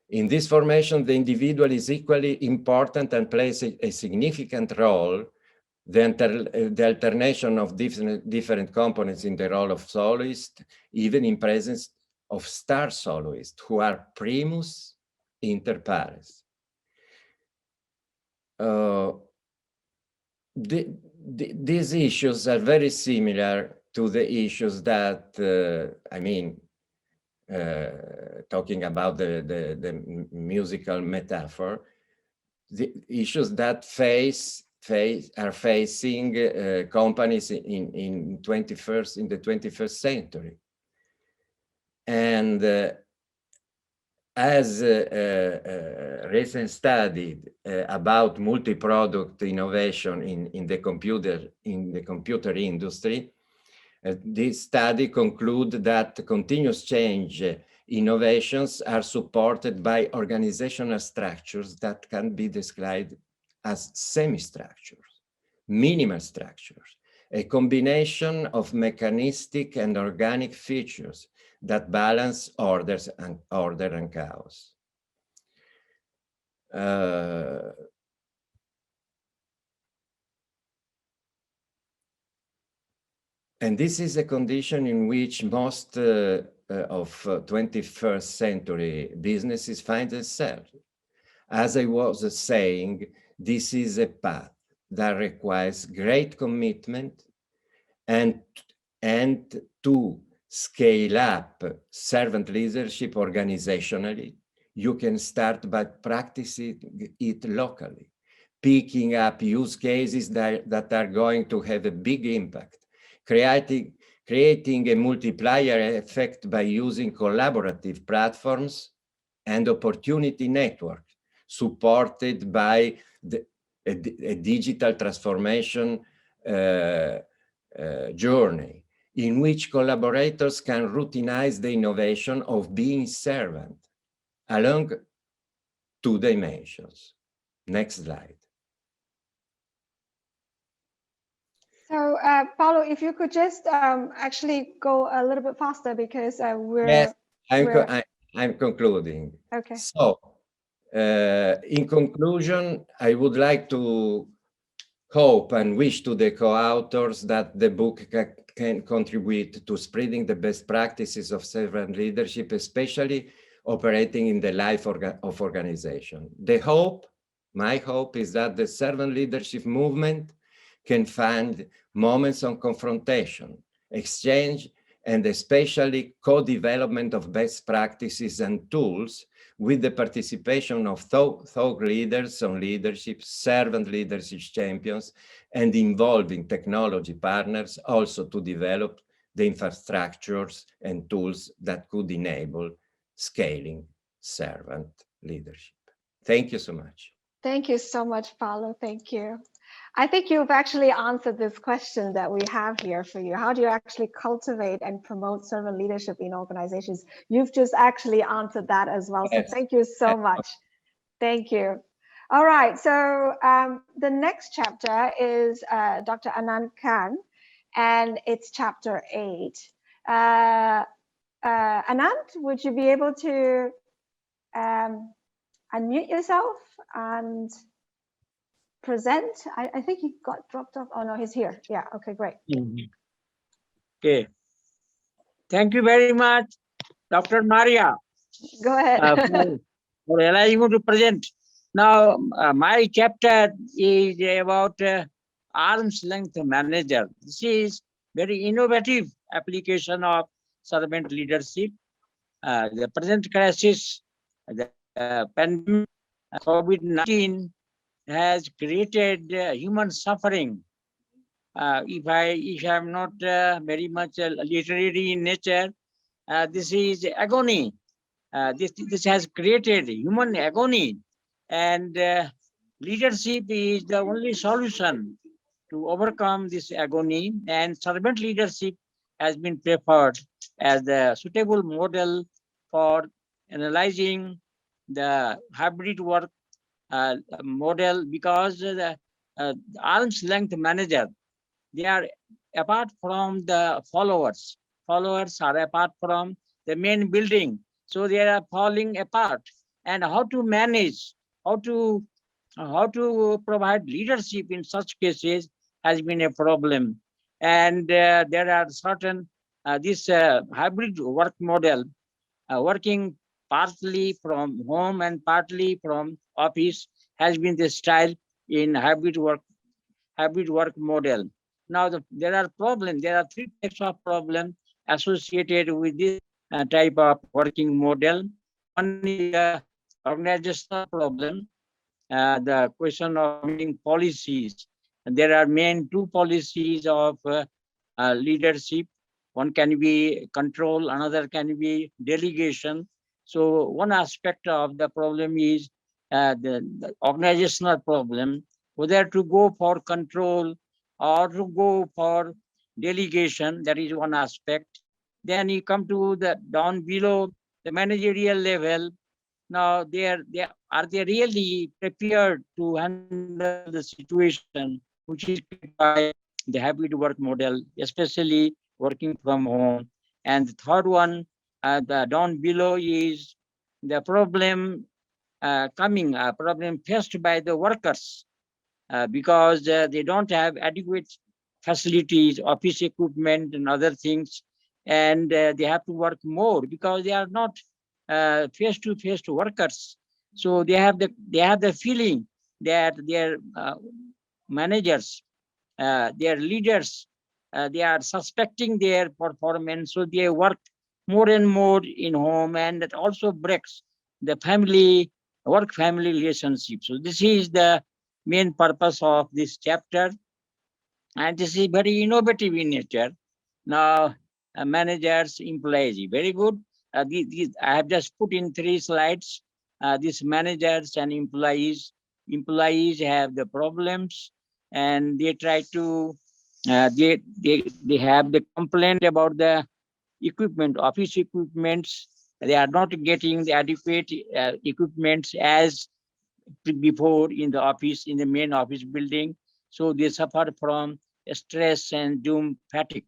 In this formation, the individual is equally important and plays a significant role. The alternation of different components in the role of soloist, even in presence of star soloists who are primus inter pares. These issues are very similar to the issues that, talking about the musical metaphor, the issues that are facing companies in the 21st century. And as a recent study about multi-product innovation in the computer industry, this study concludes that continuous change innovations are supported by organizational structures that can be described as semi-structures, minimal structures, a combination of mechanistic and organic features that balance order and chaos. And this is a condition in which most of 21st century businesses find themselves. As I was saying, this is a path that requires great commitment, and to scale up servant leadership organizationally, you can start by practicing it locally, picking up use cases that are going to have a big impact, creating a multiplier effect by using collaborative platforms and opportunity network supported by a digital transformation journey, in which collaborators can routinize the innovation of being servant along 2 dimensions. Next slide. So, Paolo, if you could just actually go a little bit faster, because we're... Yes, I'm concluding. Okay. So, in conclusion, I would like to hope and wish to the co-authors that the book can contribute to spreading the best practices of servant leadership, especially operating in the life of organization. My hope is that the servant leadership movement can find moments of confrontation, exchange, and especially co-development of best practices and tools with the participation of thought leaders on leadership, servant leadership champions, and involving technology partners also to develop the infrastructures and tools that could enable scaling servant leadership. Thank you so much. Thank you so much, Paolo. Thank you. I think you've actually answered this question that we have here for you. How do you actually cultivate and promote servant leadership in organizations? You've just actually answered that as well. Yes. So thank you so much. Thank you. All right. So the next chapter is Dr. Anand Khan, and it's chapter 8. Anand, would you be able to unmute yourself and present. I think he got dropped off. Oh no, he's here. Yeah, okay, great. Okay. Thank you very much, Dr. Maria, Go ahead. for allowing me to present. Now, my chapter is about arm's length manager. This is very innovative application of servant leadership. The present crisis, the pandemic, COVID-19 has created human suffering. If I am not very much literary in nature, this is agony. This has created human agony, and leadership is the only solution to overcome this agony. And servant leadership has been preferred as the suitable model for analyzing the hybrid work model, because the arm's length manager, they are apart from the followers. Followers are apart from the main building, so they are falling apart. And how to manage, how to provide leadership in such cases has been a problem. And there are certain this hybrid work model, working partly from home and partly from office, has been the style in hybrid work model. Now, there are problems. There are three types of problems associated with this type of working model. One is the organizational problem, the question of making policies. And there are main two policies of leadership. One can be control, another can be delegation. So one aspect of the problem is the organizational problem, whether to go for control or to go for delegation. That is one aspect. Then you come to the down below the managerial level. Now, are they really prepared to handle the situation which is created by the hybrid work model, especially working from home? And the third one, the down below, is the problem problem faced by the workers, because they don't have adequate facilities, office equipment, and other things, and they have to work more because they are not face-to-face workers. So they have the feeling that their managers, their leaders, they are suspecting their performance, so they work more and more in home, and that also breaks the work-family relationship. So this is the main purpose of this chapter, and this is very innovative in nature. Now, managers, employees, very good. I have just put in 3 slides. These managers and employees have the problems, and they try to they have the complaint about the equipment, office equipments. They are not getting the adequate equipments as before in the office, in the main office building. So they suffer from stress and doom fatigue,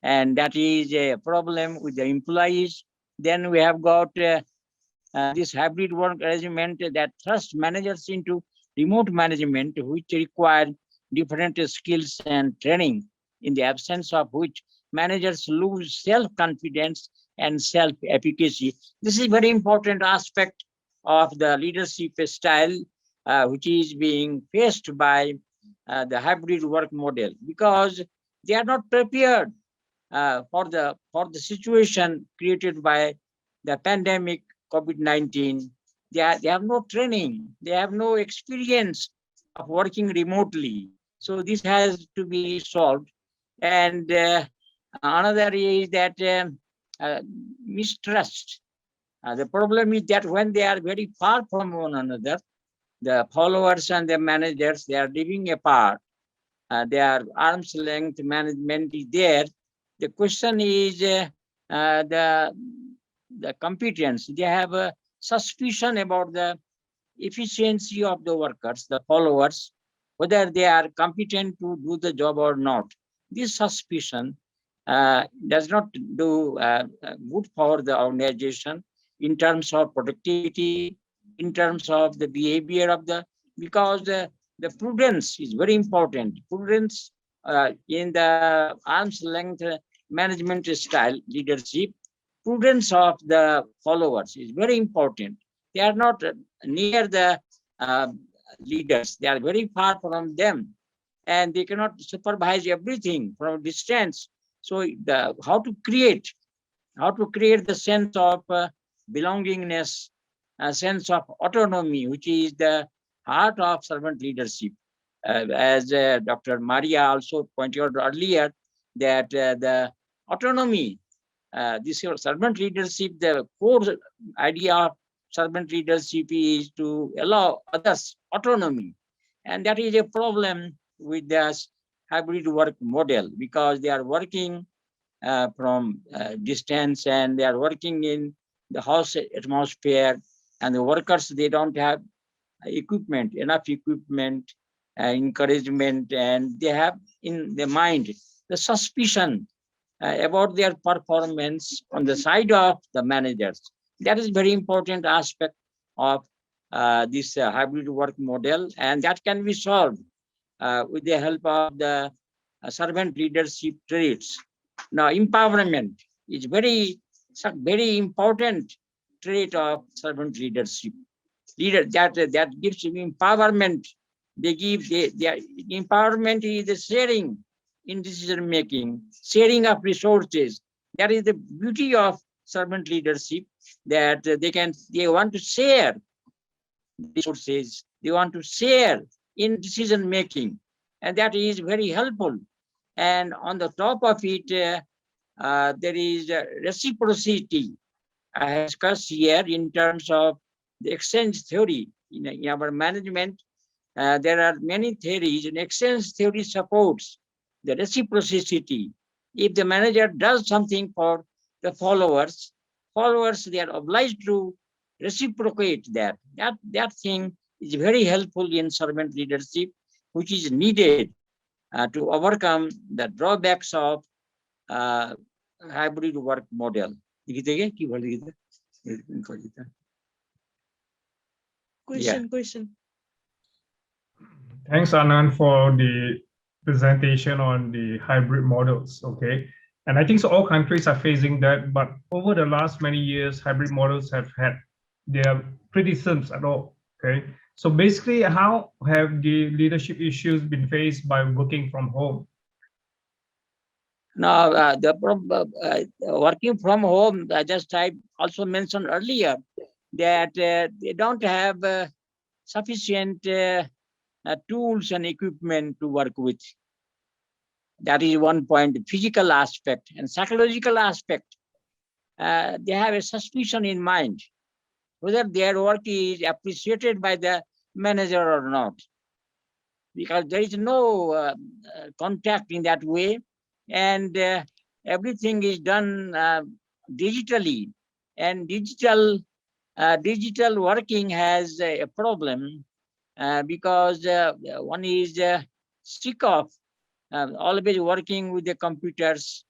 and that is a problem with the employees. Then we have got this hybrid work arrangement that thrusts managers into remote management, which require different skills and training, in the absence of which managers lose self-confidence and self-efficacy. This is very important aspect of the leadership style, which is being faced by the hybrid work model, because they are not prepared for the situation created by the pandemic COVID-19. They have no training, they have no experience of working remotely. So this has to be solved. And another is that mistrust. The problem is that when they are very far from one another, the followers and the managers, they are living apart. Their arm's length management is there. The question is the competence. They have a suspicion about the efficiency of the workers, the followers, whether they are competent to do the job or not. This suspicion does not do good for the organization in terms of productivity, in terms of the behavior of the, because the prudence is very important. Prudence in the arm's length management style leadership, prudence of the followers is very important. They are not near the leaders. They are very far from them, and they cannot supervise everything from a distance. So how to create the sense of belongingness, a sense of autonomy, which is the heart of servant leadership. As Dr. Maria also pointed out earlier, that the autonomy, this servant leadership, the core idea of servant leadership is to allow others autonomy. And that is a problem with this hybrid work model, because they are working from distance, and they are working in the house atmosphere, and the workers, they don't have enough equipment, encouragement, and they have in their mind the suspicion about their performance on the side of the managers. That is very important aspect of this hybrid work model, and that can be solved with the help of the servant leadership traits. Now, empowerment is very important trait of servant leadership. That gives empowerment. Their empowerment is the sharing in decision making, sharing of resources. That is the beauty of servant leadership, that they want to share resources, they want to share in decision making, and that is very helpful. And on the top of it, there is reciprocity. I have discussed here in terms of the exchange theory in our management. There are many theories, and exchange theory supports the reciprocity. If the manager does something for the followers, they are obliged to reciprocate that. That thing is very helpful in servant leadership, which is needed to overcome the drawbacks of hybrid work model. Question. Thanks, Anand, for the presentation on the hybrid models. Okay. And I think so all countries are facing that, but over the last many years, hybrid models have had their criticisms at all. Okay. So basically, how have the leadership issues been faced by working from home? Now, working from home, I also mentioned earlier that they don't have sufficient tools and equipment to work with. That is one point, the physical aspect and psychological aspect. They have a suspicion in mind whether their work is appreciated by the manager or not, because there is no contact in that way, and everything is done digitally, and digital working has a problem because one is sick of always working with the computers,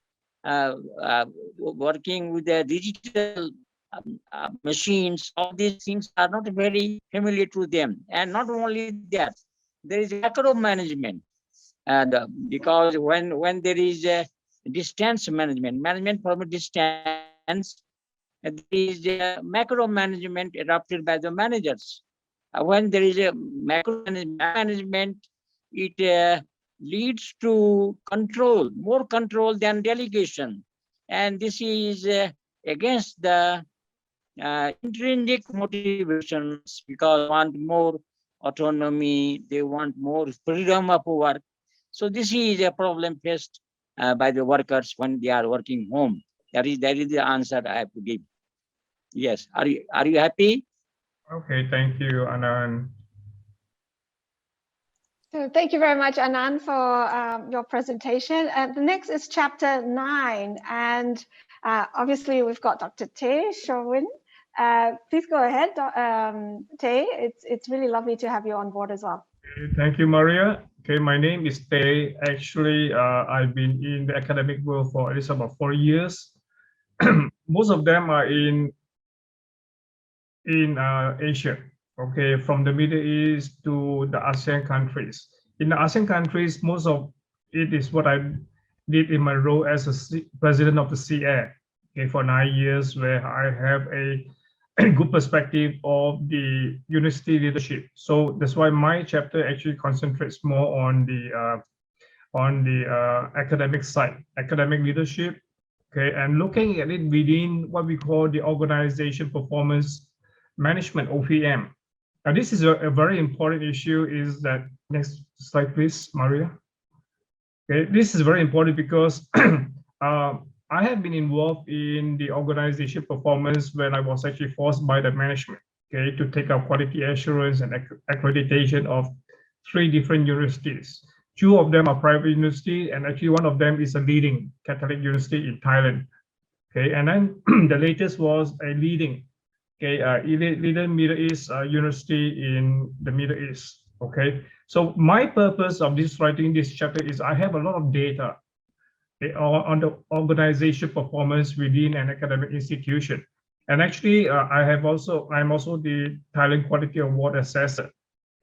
working with the digital machines. All these things are not very familiar to them. And not only that, there is macro management. Because when there is a distance management from a distance, there is a macro management adopted by the managers. When there is a macro management, it leads to control, more control than delegation. And this is against the intrinsic motivations, because they want more autonomy, they want more freedom of work. So this is a problem faced by the workers when they are working home. That is the answer I have to give. Yes. Are you happy? Okay, thank you, Anand. So thank you very much, Anand, for your presentation. The next is chapter 9, and obviously we've got Dr. Tay Sherwin. Please go ahead, Tay. It's really lovely to have you on board as well. Thank you, Maria. Okay, my name is Tay. Actually, I've been in the academic world for at least about 4 years. Most of them are in Asia. okay, from the Middle East to the ASEAN countries. In the ASEAN countries, most of it is what I did in my role as a president of the CA, okay, for 9 years, where I have a good perspective of the university leadership. So that's why my chapter actually concentrates more on the academic side, academic leadership, okay, and looking at it within what we call the organization performance management, OPM. Now, this is a very important issue. Is that next slide, please, Maria? Okay, this is very important because I have been involved in the organization performance when I was actually forced by the management, okay, to take up quality assurance and accreditation of 3 different universities. 2 of them are private university, and actually one of them is a leading Catholic university in Thailand. Okay, and then the latest was a leading, okay, leading Middle East university in the Middle East. Okay, so my purpose of this writing this chapter is I have a lot of data on the organization performance within an academic institution. And actually, I'm also the Thailand Quality Award Assessor.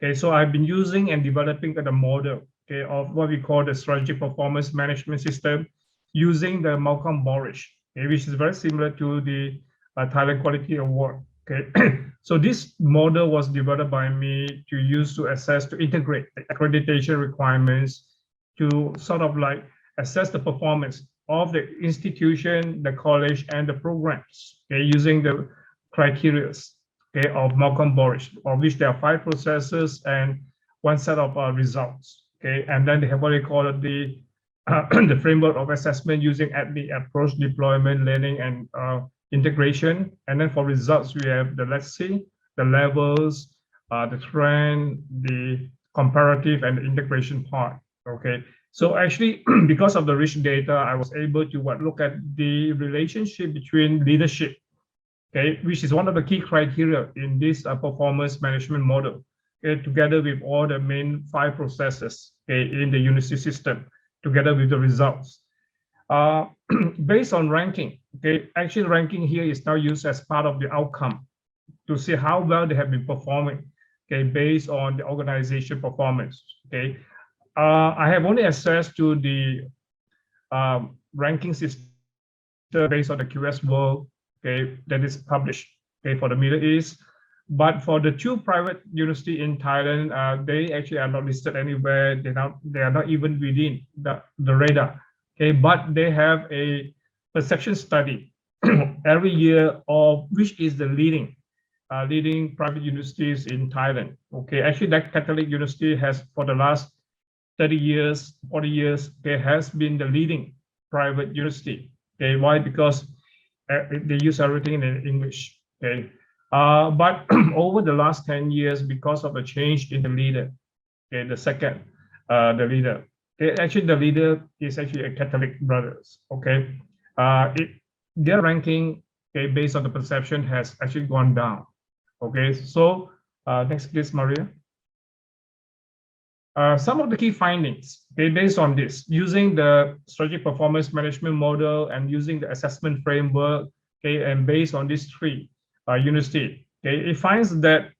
Okay, so I've been using and developing the model, okay, of what we call the strategic performance management system using the Malcolm Borish, okay, which is very similar to the Thailand Quality Award. Okay, so this model was developed by me to use to assess, to integrate the accreditation requirements to sort of like assess the performance of the institution, the college, and the programs, okay, using the criteria, okay, of Malcolm Borish, of which there are 5 processes and 1 set of results. Okay, and then they have what they call the the framework of assessment using the approach, deployment, learning, and integration. And then for results, we have the let's see, the levels, the trend, the comparative, and the integration part. Okay. So actually, because of the rich data, I was able to look at the relationship between leadership, okay, which is one of the key criteria in this performance management model, okay, together with all the main 5 processes, okay, in the university system, together with the results. Based on ranking, okay, actually ranking here is now used as part of the outcome to see how well they have been performing, okay, based on the organization performance, okay. I have only access to the ranking system based on the QS World, okay, that is published, okay, for the Middle East. But for the 2 private universities in Thailand, they actually are not listed anywhere. They are not even within the radar, okay. But they have a perception study every year of which is the leading private universities in Thailand. Okay, actually that Catholic university has for the last 30 years, 40 years, there has been the leading private university. Okay, why? Because they use everything in English. Okay, but over the last 10 years, because of the change in the leader, okay, the leader, okay, actually the leader is actually a Catholic brothers. Okay, their ranking, okay, based on the perception has actually gone down. Okay, so next please, Maria. Some of the key findings, okay, based on this, using the strategic performance management model and using the assessment framework, okay, and based on these 3 universities, okay, it finds that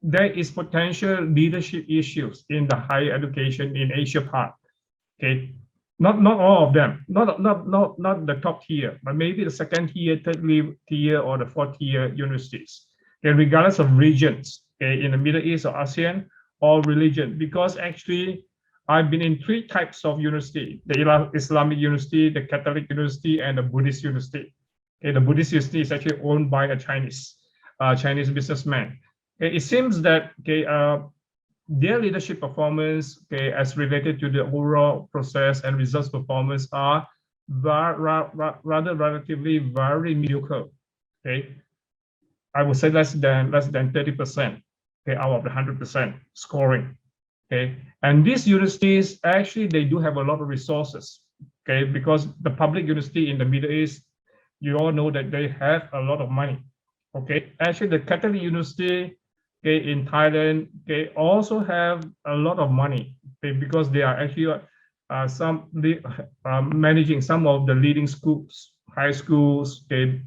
there is potential leadership issues in the higher education in Asia part. Okay, not all of them, not the top tier, but maybe the 2nd tier, 3rd tier, or the 4th tier universities. Okay, regardless of regions, okay, in the Middle East or ASEAN, or religion, because actually I've been in 3 types of university: the Islamic university, the Catholic university, and the Buddhist university. Okay, the Buddhist university is actually owned by a Chinese businessman. Okay, it seems that, okay, their leadership performance, okay, as related to the overall process and results performance are rather relatively very mediocre. Okay, I would say less than 30%. Okay, out of the 100% scoring. Okay, and these universities actually they do have a lot of resources. Okay, because the public university in the Middle East, you all know that they have a lot of money. Okay, actually the Catholic University, okay, in Thailand, they also have a lot of money, okay, because they are actually managing some of the leading schools, high schools, okay,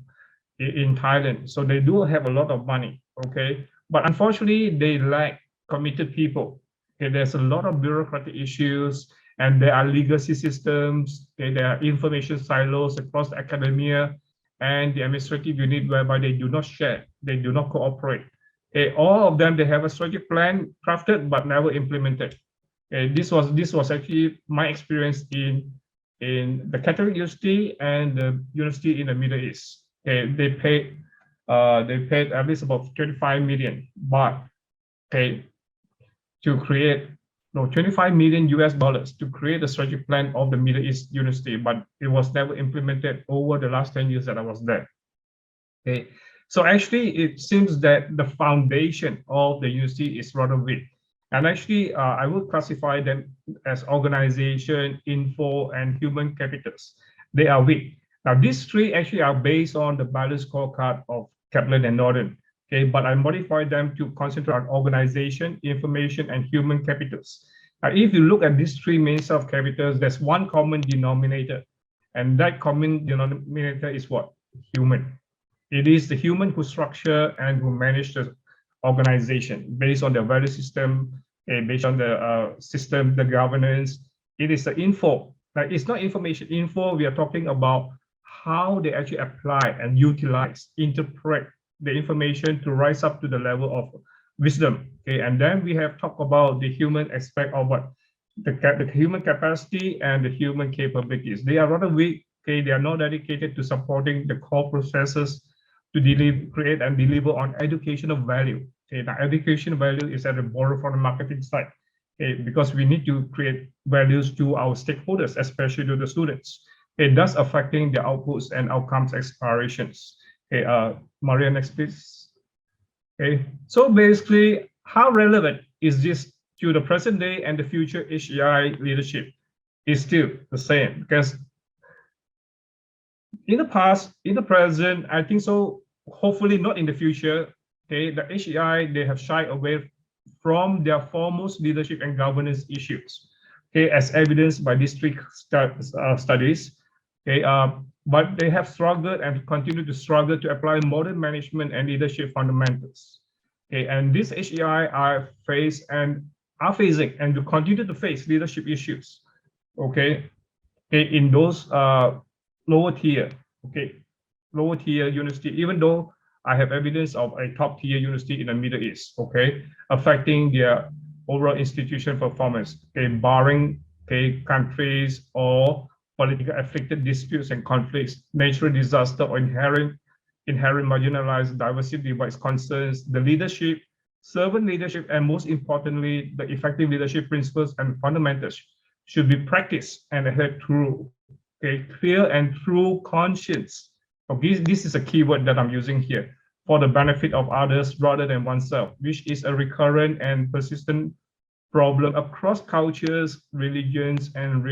in Thailand. So they do have a lot of money. Okay. but unfortunately, they lack committed people. Okay, there's a lot of bureaucratic issues, and there are legacy systems. Okay, there are information silos across academia and the administrative unit whereby they do not share, they do not cooperate. Okay, all of them, they have a strategic plan crafted but never implemented. Okay, this was actually my experience in the Catholic University and the university in the Middle East. Okay, they paid at least about 25 million baht, okay, to create 25 million US dollars to create a strategic plan of the Middle East University, but it was never implemented over the last 10 years that I was there. Okay, so actually it seems that the foundation of the university is rather weak. And actually, I will classify them as organization, info, and human capitals. They are weak. Now, these three actually are based on the balanced scorecard of Kaplan and Norton. Okay, but I modified them to concentrate on organization, information, and human capitals. Now, if you look at these three main set of capitals, there's one common denominator, and that common denominator is what? Human. It is the human who structure and who manage the organization based on the value system, based on the system, the governance. It is the info. Like, it's not information. Info, we are talking about how they actually apply and utilize, interpret the information to rise up to the level of wisdom. Okay, and then we have talked about the human aspect of what? The human capacity and the human capabilities. They are rather weak. Okay, they are not dedicated to supporting the core processes to create and deliver on educational value. Okay, now education value is at the border from the marketing side, okay, because we need to create values to our stakeholders, especially to the students. It does affecting the outputs and outcomes aspirations. Okay, Maria, next please. Okay, so basically, how relevant is this to the present day and the future HEI leadership? Is still the same, because in the past, in the present, I think so, hopefully not in the future, okay, the HEI, they have shied away from their foremost leadership and governance issues, okay, as evidenced by these three studies, okay, but they have struggled and continue to struggle to apply modern management and leadership fundamentals, okay, and these HEI are facing and to continue to face leadership issues, okay, in those lower tier university, even though I have evidence of a top tier university in the Middle East, okay, affecting their overall institution performance, okay, barring countries or politically afflicted disputes and conflicts, natural disaster or inherent marginalized diversity device concerns, the leadership, servant leadership, and most importantly, the effective leadership principles and fundamentals should be practiced and adhered through, okay, clear and true conscience. Okay, this is a keyword that I'm using here, for the benefit of others rather than oneself, which is a recurrent and persistent problem across cultures, religions, and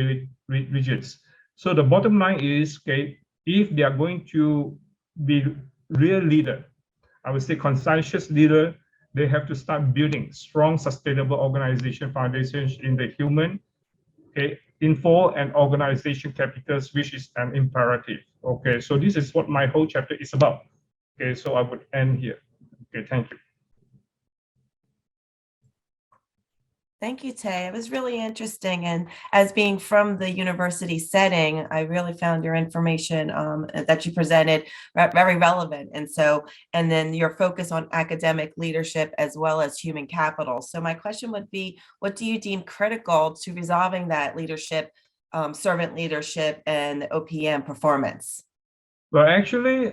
regions. So the bottom line is, okay, if they are going to be real leader, I would say conscientious leader, they have to start building strong, sustainable organization foundations in the human, okay, info and organization capitals, which is an imperative. Okay, so this is what my whole chapter is about. Okay, so I would end here. Okay, thank you. Thank you, Tay. It was really interesting. And as being from the university setting, I really found your information that you presented very relevant. And then your focus on academic leadership as well as human capital. So my question would be, what do you deem critical to resolving that leadership, servant leadership, and OPM performance? Well, actually,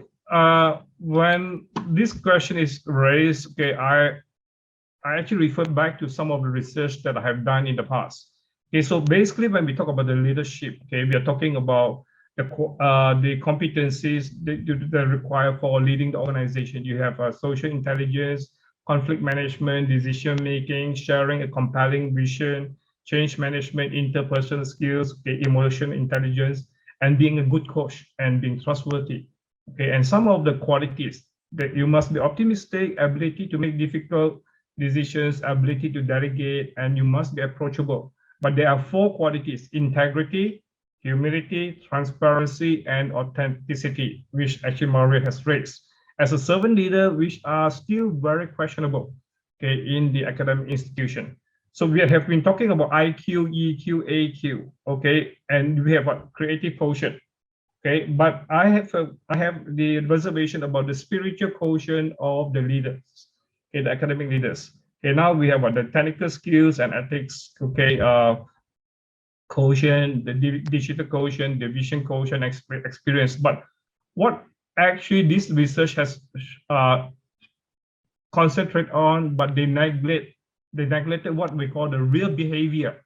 when this question is raised, okay, I actually refer back to some of the research that I have done in the past. Okay, so basically, when we talk about the leadership, okay, we are talking about the competencies that require for leading the organization. You have social intelligence, conflict management, decision making, sharing a compelling vision, change management, interpersonal skills, okay, emotional intelligence, and being a good coach and being trustworthy. Okay, and some of the qualities that you must be optimistic, ability to make difficult decisions, ability to delegate, and you must be approachable. But there are 4 qualities: integrity, humility, transparency, and authenticity, which actually Maria has raised. As a servant leader, which are still very questionable. okay, in the academic institution. So we have been talking about IQ, EQ, AQ, okay, and we have a creative quotient, okay. But I have the reservation about the spiritual quotient of the leaders, okay, the academic leaders. Okay, now we have the technical skills and ethics, okay, quotient, the digital quotient, the vision quotient, experience. But what actually this research has concentrate on, but they neglected what we call the real behavior.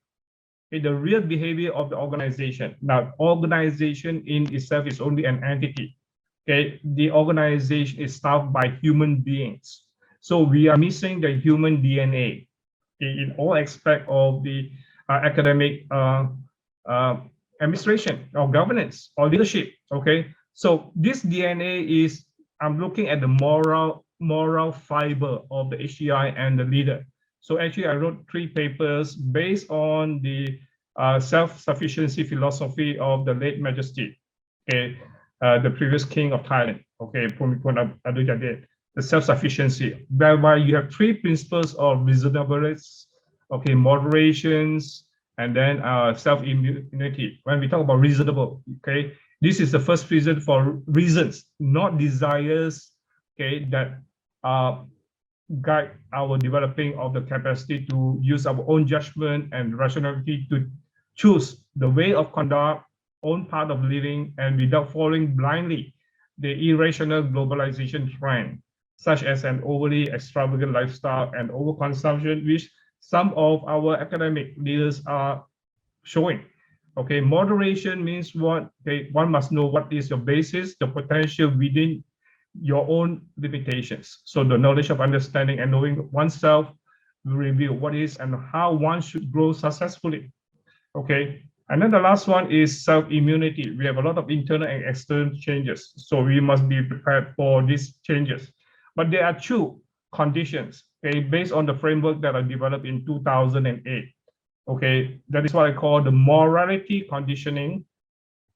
Okay, the real behavior of the organization. Now, organization in itself is only an entity. Okay, the organization is staffed by human beings. So we are missing the human DNA, okay, in all aspects of the academic administration or governance or leadership. Okay, so this DNA is, I'm looking at the moral fiber of the HDI and the leader. So actually, I wrote 3 papers based on the self-sufficiency philosophy of the late Majesty, okay, the previous king of Thailand, okay, Bhumibol Adulyadej, the self-sufficiency, whereby you have 3 principles of reasonableness, okay, moderations, and then self-immunity. When we talk about reasonable, okay, this is the first reason for reasons, not desires, okay, that guide our developing of the capacity to use our own judgment and rationality to choose the way of conduct, own path of living, and without following blindly the irrational globalization trend, such as an overly extravagant lifestyle and overconsumption, which some of our academic leaders are showing. Okay, moderation means what? Okay, one must know what is your basis, the potential within your own limitations. So the knowledge of understanding and knowing oneself will reveal what is and how one should grow successfully. Okay, and then the last one is self-immunity. We have a lot of internal and external changes, so we must be prepared for these changes. But there are 2 conditions, okay, based on the framework that I developed in 2008. Okay, that is what I call the morality conditioning,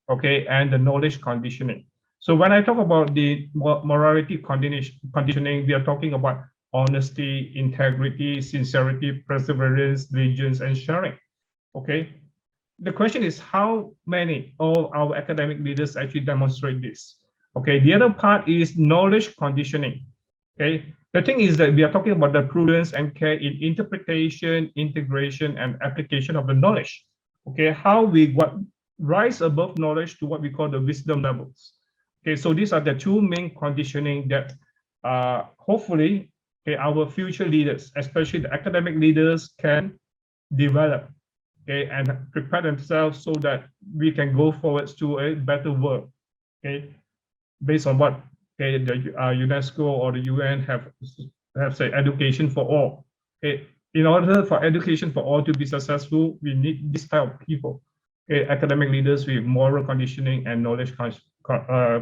okay, and the knowledge conditioning. So when I talk about the morality conditioning, we are talking about honesty, integrity, sincerity, perseverance, diligence, and sharing. Okay. The question is how many of our academic leaders actually demonstrate this? Okay. The other part is knowledge conditioning. Okay. The thing is that we are talking about the prudence and care in interpretation, integration, and application of the knowledge. Okay. How we rise above knowledge to what we call the wisdom levels. Okay, so these are the 2 main conditioning that hopefully, okay, our future leaders, especially the academic leaders, can develop, okay, and prepare themselves so that we can go forward to a better world, okay, based on what, okay, the UNESCO or the UN have said, education for all. Okay, in order for education for all to be successful, we need this type of people, okay, academic leaders with moral conditioning and knowledge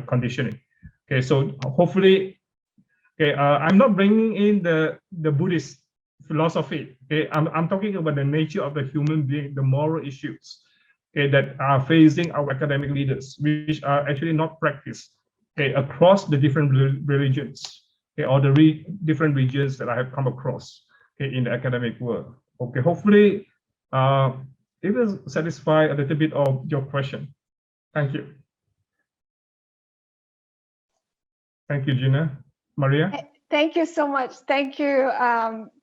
conditioning. Okay, so hopefully, okay, I'm not bringing in the Buddhist philosophy. Okay, I'm talking about the nature of the human being, the moral issues, okay, that are facing our academic leaders, which are actually not practiced, okay, across the different religions, okay, or the different regions that I have come across, okay, in the academic world. Okay, hopefully, it will satisfy a little bit of your question. Thank you. Thank you, Gina. Maria? Thank you so much. Thank you,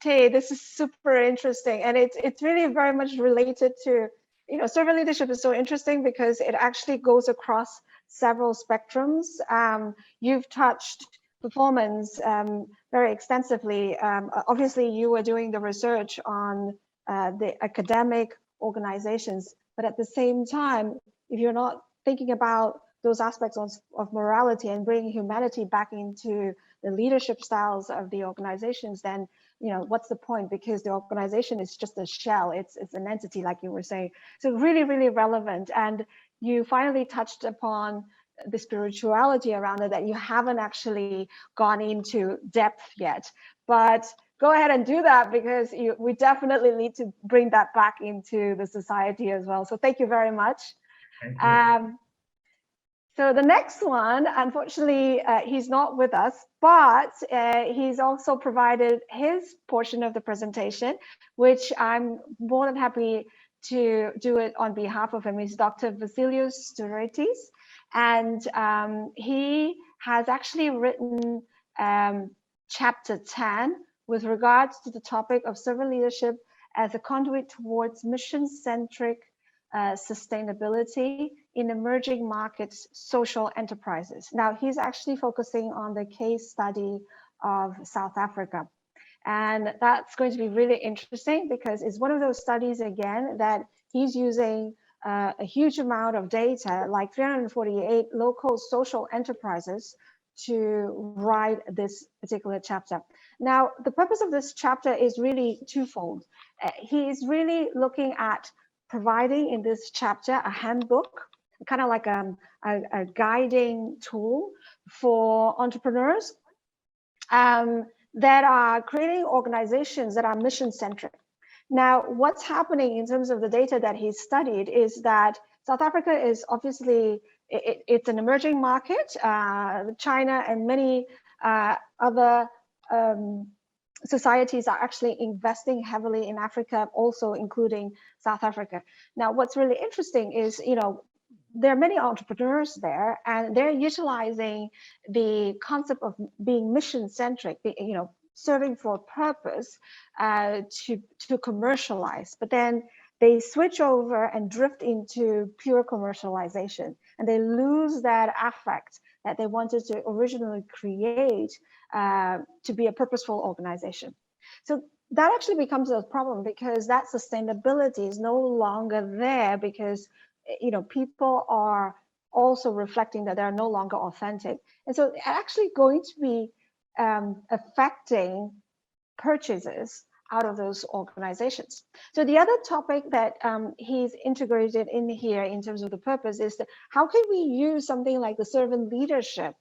Tay. This is super interesting. And it's really very much related to, servant leadership is so interesting because it actually goes across several spectrums. You've touched performance very extensively. Obviously, you were doing the research on the academic organizations, but at the same time, if you're not thinking about those aspects of morality and bringing humanity back into the leadership styles of the organizations, then what's the point? Because the organization is just a shell. It's an entity, like you were saying. So really, really relevant. And you finally touched upon the spirituality around it that you haven't actually gone into depth yet. But go ahead and do that, because we definitely need to bring that back into the society as well. So thank you very much. Thank you. So the next one, unfortunately, he's not with us, but he's also provided his portion of the presentation, which I'm more than happy to do it on behalf of him. He's Dr. Vasilios Stouritis, and he has actually written chapter 10 with regards to the topic of servant leadership as a conduit towards mission-centric sustainability in emerging markets, social enterprises. Now, he's actually focusing on the case study of South Africa. And that's going to be really interesting because it's one of those studies, again, that he's using a huge amount of data, like 348 local social enterprises, to write this particular chapter. Now, the purpose of this chapter is really twofold. He is really looking at providing in this chapter a handbook, kind of like a guiding tool for entrepreneurs that are creating organizations that are mission-centric. Now, what's happening in terms of the data that he's studied is that South Africa is obviously, it's an emerging market. China and many other societies are actually investing heavily in Africa, also including South Africa. Now, what's really interesting is, there are many entrepreneurs there, and they're utilizing the concept of being mission-centric, serving for a purpose to commercialize. But then they switch over and drift into pure commercialization, and they lose that affect that they wanted to originally create to be a purposeful organization. So that actually becomes a problem because that sustainability is no longer there because people are also reflecting that they're no longer authentic. And so it's actually going to be affecting purchases out of those organizations. So the other topic that he's integrated in here in terms of the purpose is how can we use something like the servant leadership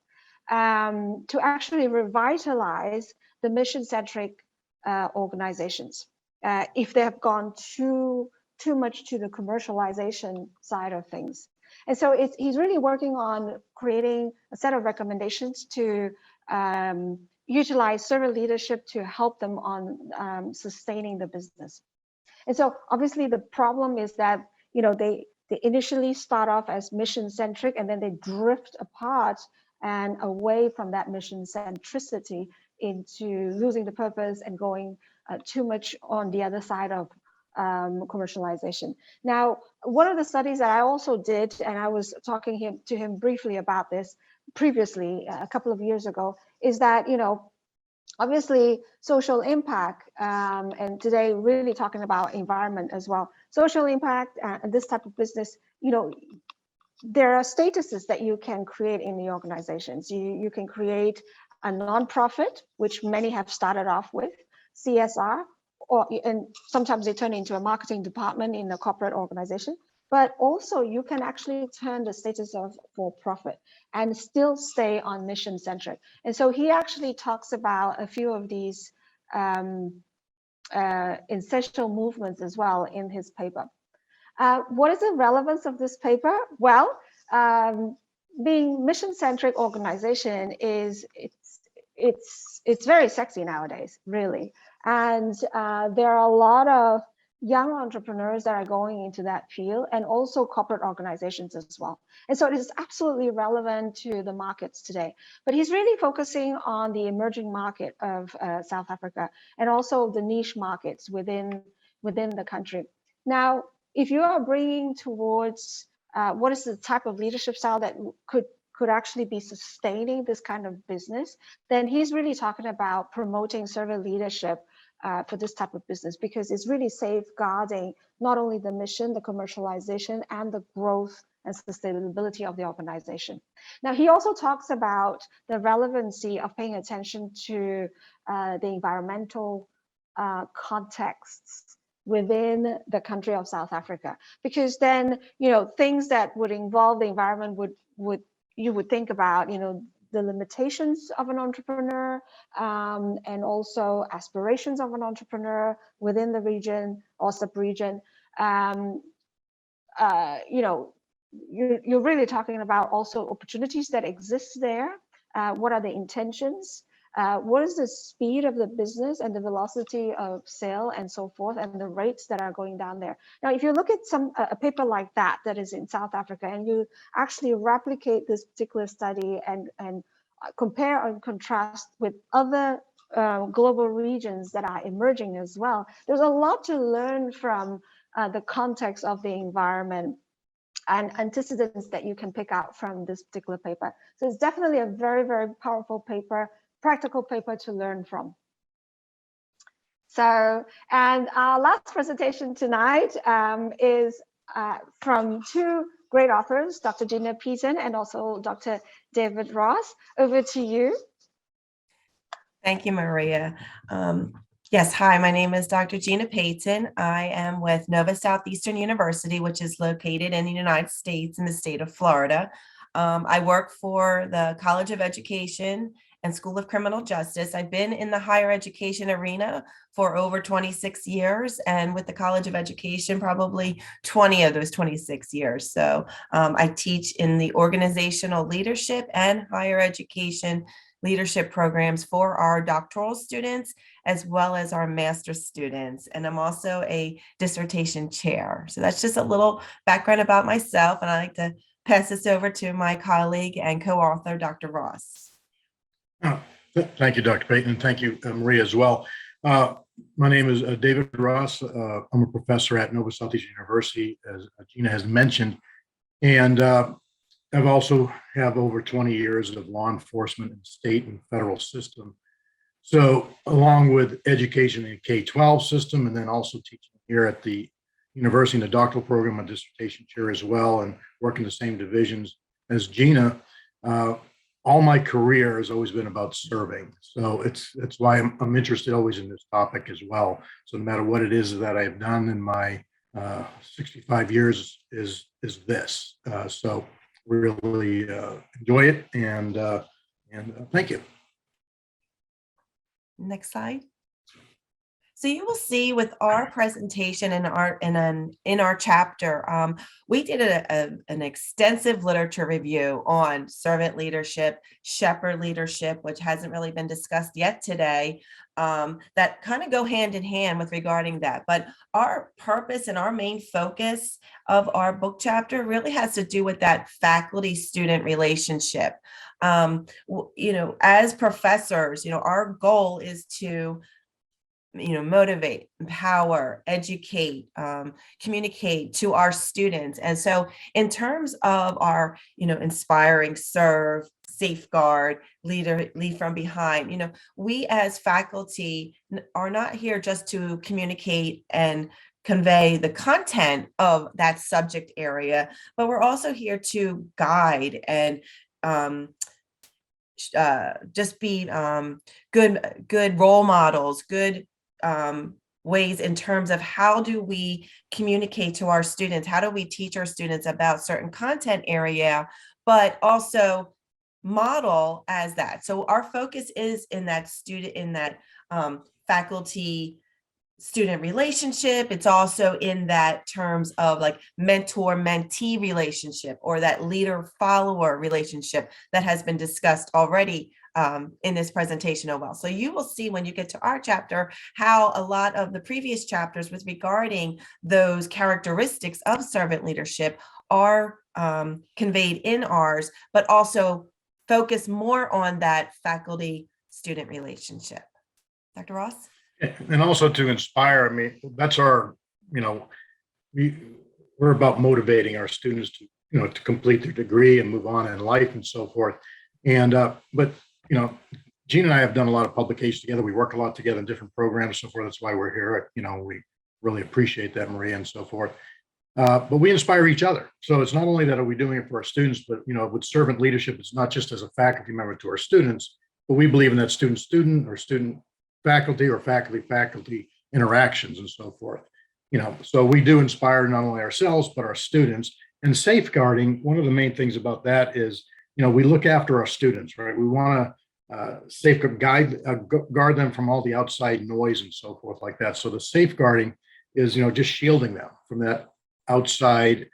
to actually revitalize the mission-centric organizations if they have gone too much to the commercialization side of things. And so he's really working on creating a set of recommendations to utilize servant leadership to help them on sustaining the business. And so obviously the problem is that, they initially start off as mission-centric and then they drift apart and away from that mission centricity into losing the purpose and going too much on the other side of commercialization. Now, one of the studies that I also did, and I was talking to him briefly about this previously a couple of years ago, is that, obviously social impact, and today really talking about environment as well, social impact and this type of business, there are statuses that you can create in the organizations. You can create a nonprofit, which many have started off with, CSR, and sometimes they turn into a marketing department in a corporate organization. But also you can actually turn the status of for profit and still stay on mission centric. And so he actually talks about a few of these essential movements as well in his paper. What is the relevance of this paper? Well, being mission-centric organization it's very sexy nowadays, really. And there are a lot of young entrepreneurs that are going into that field, and also corporate organizations as well. And so it is absolutely relevant to the markets today. But he's really focusing on the emerging market of South Africa, and also the niche markets within the country. Now, if you are bringing towards what is the type of leadership style that could actually be sustaining this kind of business, then he's really talking about promoting servant leadership for this type of business, because it's really safeguarding not only the mission, the commercialization, and the growth and sustainability of the organization. Now, he also talks about the relevancy of paying attention to the environmental contexts within the country of South Africa, because then, things that would involve the environment you would think about, the limitations of an entrepreneur, and also aspirations of an entrepreneur within the region or sub-region. you're really talking about also opportunities that exist there. What are the intentions? What is the speed of the business and the velocity of sale and so forth, and the rates that are going down there? Now, if you look at a paper like that is in South Africa, and you actually replicate this particular study and compare and contrast with other global regions that are emerging as well, there's a lot to learn from the context of the environment and antecedents that you can pick out from this particular paper. So it's definitely a very, very powerful paper, practical paper to learn from. So, and our last presentation tonight is from two great authors, Dr. Gina Payton and also Dr. David Ross. Over to you. Thank you, Maria. Yes, hi, my name is Dr. Gina Payton. I am with Nova Southeastern University, which is located in the United States in the state of Florida. I work for the College of Education and School of Criminal Justice. I've been in the higher education arena for over 26 years, and with the College of Education, probably 20 of those 26 years. So I teach in the organizational leadership and higher education leadership programs for our doctoral students, as well as our master's students. And I'm also a dissertation chair. So that's just a little background about myself. And I'd like to pass this over to my colleague and co-author, Dr. Ross. Oh, thank you, Dr. Payton, and thank you, Maria, as well. My name is David Ross. I'm a professor at Nova Southeastern University, as Gina has mentioned. And I've also have over 20 years of law enforcement in state and federal system. So along with education in the K-12 system, and then also teaching here at the university in the doctoral program, a dissertation chair as well, and work in the same divisions as Gina, all my career has always been about serving. So it's why I'm interested always in this topic as well. So no matter what it is that I've done in my 65 years is this. So really enjoy it, and thank you. Next slide. So you will see with our presentation in our chapter, we did an extensive literature review on servant leadership, shepherd leadership, which hasn't really been discussed yet today, that kind of go hand in hand with regarding that. But our purpose and our main focus of our book chapter really has to do with that faculty-student relationship. As professors, our goal is to motivate, empower, educate, communicate to our students. And so in terms of our, inspiring, serve, safeguard, lead from behind, we as faculty are not here just to communicate and convey the content of that subject area, but we're also here to guide and just be good role models, good ways in terms of how do we communicate to our students, how do we teach our students about certain content area, but also model as that. So our focus is in that faculty student relationship. It's also in that terms of like mentor-mentee relationship, or that leader-follower relationship that has been discussed already in this presentation as well. So you will see when you get to our chapter how a lot of the previous chapters with regarding those characteristics of servant leadership are conveyed in ours, but also focus more on that faculty-student relationship. Dr. Ross? And also to inspire, that's our, we're about motivating our students to, to complete their degree and move on in life and so forth. And, but, Gina and I have done a lot of publications together. We work a lot together in different programs and so forth. That's why we're here. We really appreciate that, Maria, and so forth. But we inspire each other. So it's not only that are we doing it for our students, but, with servant leadership, it's not just as a faculty member to our students, but we believe in that student-student or student-faculty or faculty-faculty interactions and so forth. So we do inspire not only ourselves, but our students. And safeguarding, one of the main things about that is, we look after our students, right? We want to safeguard, guard them from all the outside noise and so forth like that. So the safeguarding is, just shielding them from that outside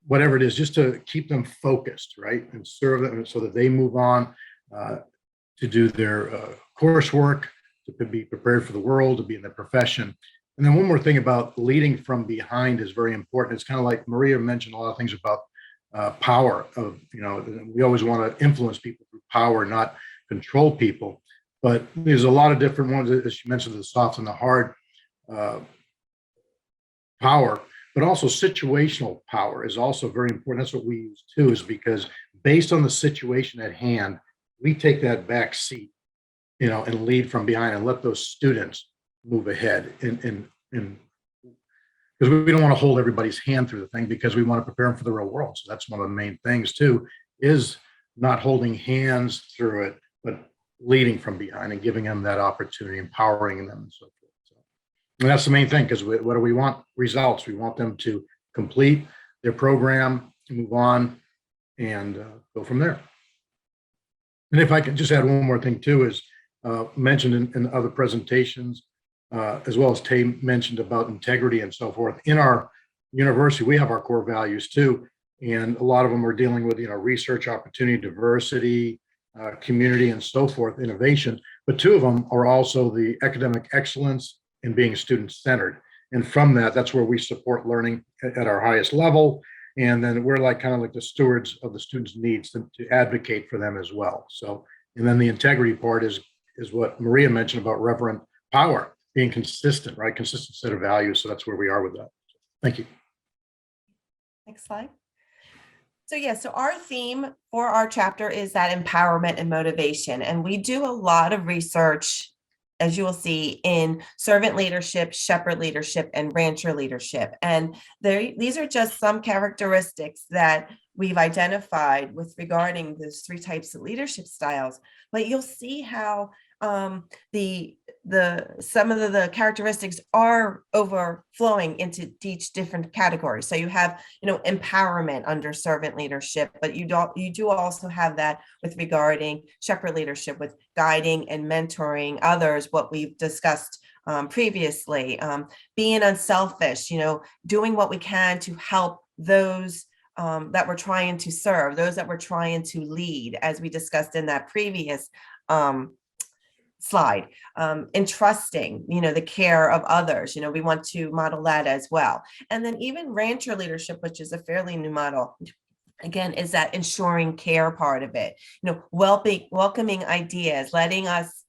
whatever it is, just to keep them focused, right? And serve them so that they move on to do their coursework, to be prepared for the world, to be in their profession. And then one more thing about leading from behind is very important. It's kind of like Maria mentioned a lot of things about power of, we always want to influence people through power, not control people. But there's a lot of different ones, as she mentioned, the soft and the hard power, but also situational power is also very important. That's what we use too, is because based on the situation at hand, we take that back seat, and lead from behind and let those students move ahead. And because we don't want to hold everybody's hand through the thing, because we want to prepare them for the real world. So that's one of the main things too, is not holding hands through it, but leading from behind and giving them that opportunity, empowering them and so forth. So, and that's the main thing, because what do we want? Results. We want them to complete their program, move on, and go from there. And if I could just add one more thing too, is mentioned in other presentations, as well as Tay mentioned about integrity and so forth. In our university, we have our core values too, and a lot of them are dealing with research, opportunity, diversity, community, and so forth, innovation. But two of them are also the academic excellence and being student-centered. And from that's where we support learning at our highest level. And then we're kind of like the stewards of the students' needs to advocate for them as well. So, and then the integrity part is what Maria mentioned about reverent power, being consistent, right? Consistent set of values. So that's where we are with that. Thank you. Next slide. So our theme for our chapter is that empowerment and motivation. And we do a lot of research, as you will see, in servant leadership, shepherd leadership, and rancher leadership. And these are just some characteristics that we've identified with regarding those three types of leadership styles. But you'll see how some of the characteristics are overflowing into each different category. So you have, empowerment under servant leadership, but you do also have that with regarding shepherd leadership, with guiding and mentoring others, what we've discussed previously, being unselfish, doing what we can to help those that we're trying to serve, those that we're trying to lead, as we discussed in that previous slide, entrusting, the care of others, we want to model that as well. And then even rancher leadership, which is a fairly new model, again, is that ensuring care part of it, welcoming ideas, letting us,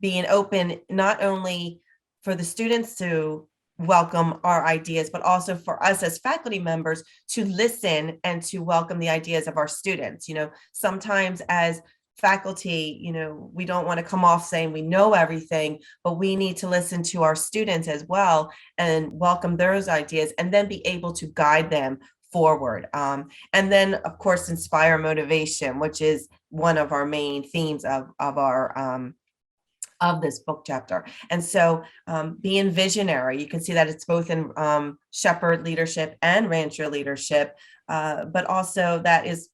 being open, not only for the students to welcome our ideas, but also for us as faculty members to listen and to welcome the ideas of our students. Sometimes as faculty, we don't want to come off saying we know everything, but we need to listen to our students as well and welcome those ideas, and then be able to guide them forward. And then, of course, inspire motivation, which is one of our main themes of our of this book chapter. And so being visionary, you can see that it's both in shepherd leadership and rancher leadership, but also that is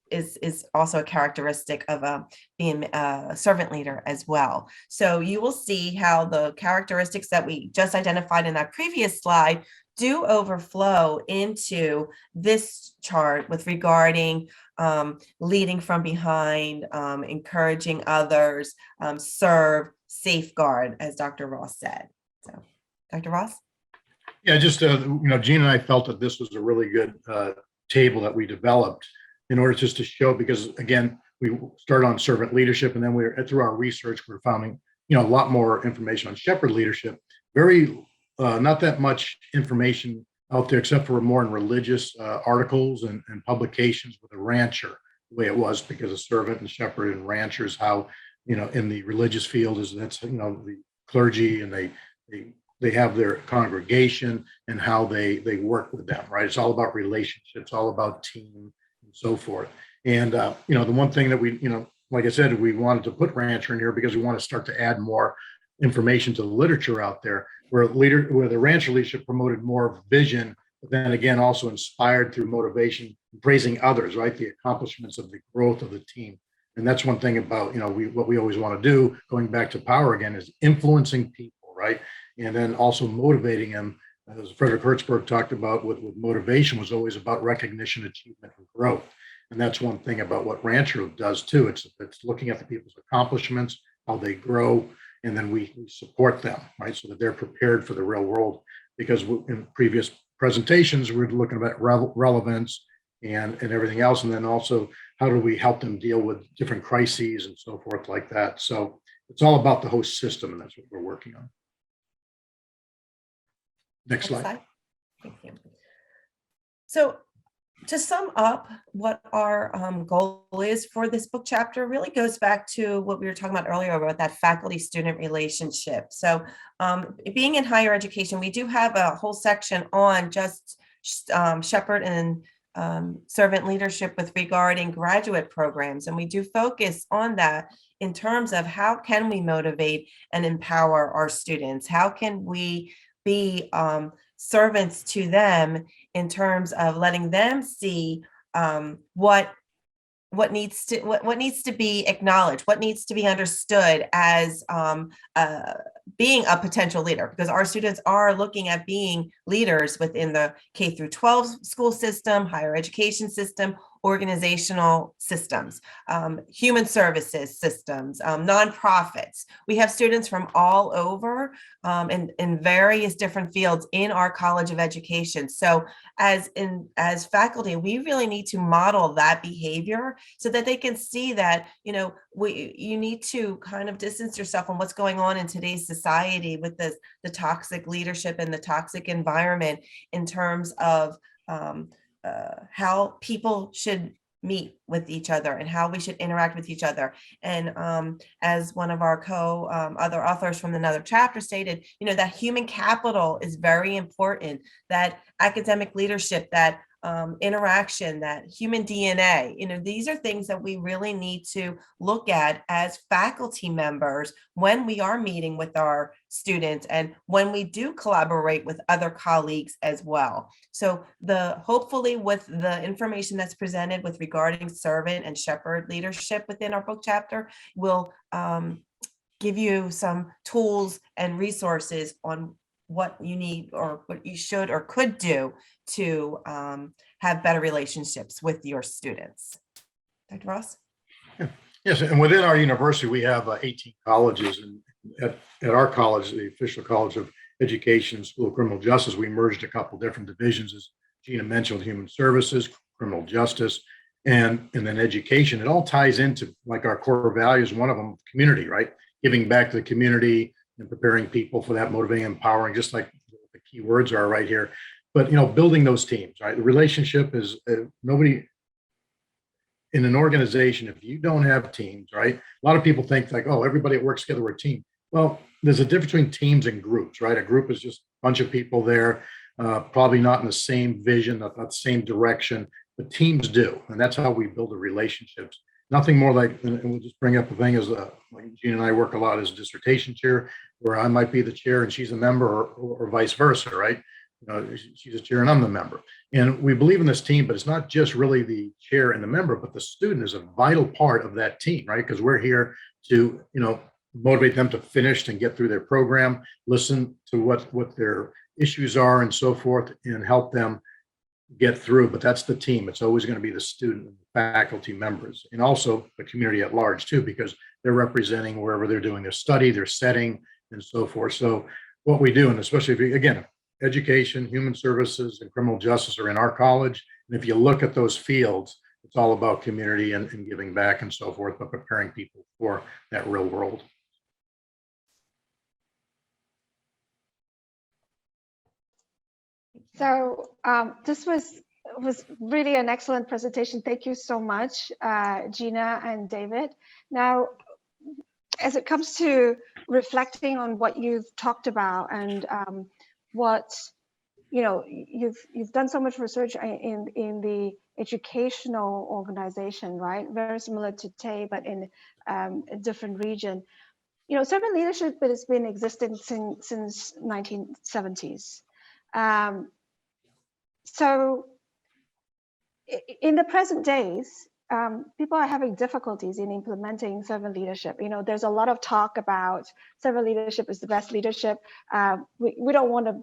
also a characteristic of being a servant leader as well. So you will see how the characteristics that we just identified in that previous slide do overflow into this chart with regarding leading from behind, encouraging others, serve, safeguard, as Dr. Ross said. So, Dr. Ross? Yeah, just, Gene and I felt that this was a really good table that we developed in order just to show, because again, we started on servant leadership, and then through our research, we're finding, a lot more information on shepherd leadership. Not that much information out there, except for more in religious articles and publications with a rancher, the way it was, because a servant and shepherd and ranchers, how, in the religious field that's the clergy, and they have their congregation and how they work with them, right? It's all about relationships, all about team and so forth. And, the one thing that we, like I said, we wanted to put rancher in here because we want to start to add more information to the literature out there, where the rancher leadership promoted more of vision, but then again, also inspired through motivation, praising others, right? The accomplishments of the growth of the team. And that's one thing about, what we always want to do, going back to power again, is influencing people, right? And then also motivating them as Frederick Hertzberg talked about with motivation, was always about recognition, achievement, and growth. And that's one thing about what Rancher does too. It's looking at the people's accomplishments, how they grow, and then we support them, right? So that they're prepared for the real world. Because in previous presentations, we're looking at relevance and everything else. And then also, how do we help them deal with different crises and so forth like that? So it's all about the host system, and that's what we're working on. Next slide. Thank you. So to sum up what our goal is for this book chapter really goes back to what we were talking about earlier about that faculty-student relationship. So being in higher education, we do have a whole section on just Shepherd and servant leadership with regarding graduate programs. And we do focus on that in terms of how can we motivate and empower our students? How can we be servants to them in terms of letting them see what needs to be acknowledged, what needs to be understood as being a potential leader, because our students are looking at being leaders within the K through 12 school system, higher education system, organizational systems, human services systems, nonprofits. We have students from all over in various different fields in our College of Education. So as faculty, we really need to model that behavior so that they can see that, you need to kind of distance yourself from what's going on in today's society with the toxic leadership and the toxic environment in terms of how people should meet with each other and how we should interact with each other. And as one of our other authors from another chapter stated, that human capital is very important, that academic leadership, that interaction, that human DNA, these are things that we really need to look at as faculty members when we are meeting with our students and when we do collaborate with other colleagues as well. So hopefully with the information that's presented with regarding servant and shepherd leadership within our book chapter will give you some tools and resources on what you need or what you should or could do to have better relationships with your students. Dr. Ross? Yeah. Yes, and within our university, we have 18 colleges. And at our college, the official College of Education, School of Criminal Justice, we merged a couple different divisions, as Gina mentioned, with human services, criminal justice, and then education. It all ties into like our core values, one of them, community, right? Giving back to the community and preparing people for that, motivating, empowering, just like the key words are right here. But, building those teams, right? The relationship is nobody in an organization, if you don't have teams, right? A lot of people think like, oh, everybody works together, we're a team. Well, there's a difference between teams and groups, right? A group is just a bunch of people there, probably not in the same vision, not the same direction, but teams do. And that's how we build the relationships. Nothing more like, and we'll just bring up the thing is, like Gina and I work a lot as a dissertation chair, where I might be the chair and she's a member, or vice versa, right? She's a chair and I'm the member. And we believe in this team, but it's not just really the chair and the member, but the student is a vital part of that team, right? Because we're here to, motivate them to finish and get through their program, listen to what their issues are and so forth, and help them get through. But that's the team. It's always going to be the student and the faculty members, and also the community at large too, because they're representing wherever they're doing their study, their setting, and so forth. So what we do, and especially if you, again, education, human services, and criminal justice are in our college. And if you look at those fields, it's all about community and giving back and so forth, but preparing people for that real world. So this was really an excellent presentation. Thank you so much, Gina and David. Now, as it comes to reflecting on what you've talked about and what you've done so much research in the educational organization, right? Very similar to TAE, but in a different region. Servant leadership has been existing since 1970s. So in the present days, people are having difficulties in implementing servant leadership. There's a lot of talk about servant leadership is the best leadership. We don't want to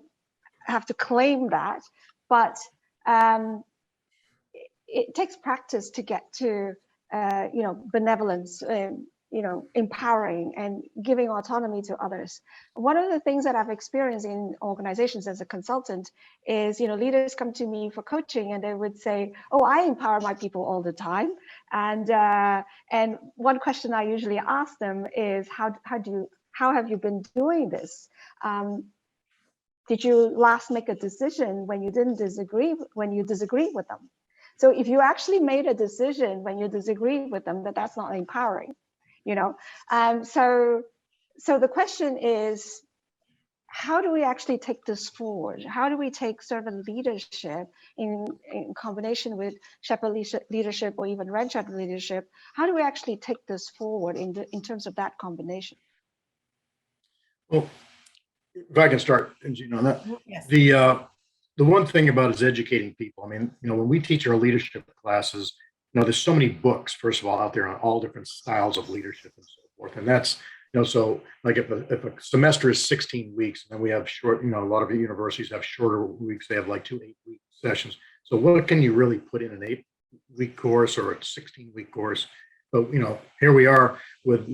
have to claim that, but it takes practice to get to benevolence, empowering and giving autonomy to others. One of the things that I've experienced in organizations as a consultant is, leaders come to me for coaching and they would say, "Oh, I empower my people all the time." And one question I usually ask them is, how have you been doing this? Did you last make a decision when you disagree with them? So if you actually made a decision when you disagree with them, that's not empowering, So the question is, how do we actually take this forward? How do we take servant leadership in combination with shepherd leadership or even red shepherd leadership? How do we actually take this forward in terms of that combination? Well, if I can start, Gina, on that. Yes. The one thing about is educating people. I mean, when we teach our leadership classes, there's so many books, first of all, out there on all different styles of leadership and so forth. And that's, so like if a semester is 16 weeks, and then we have short, a lot of universities have shorter weeks. They have like 2 8-week sessions. So what can you really put in an 8-week course or a 16-week course? But, here we are with,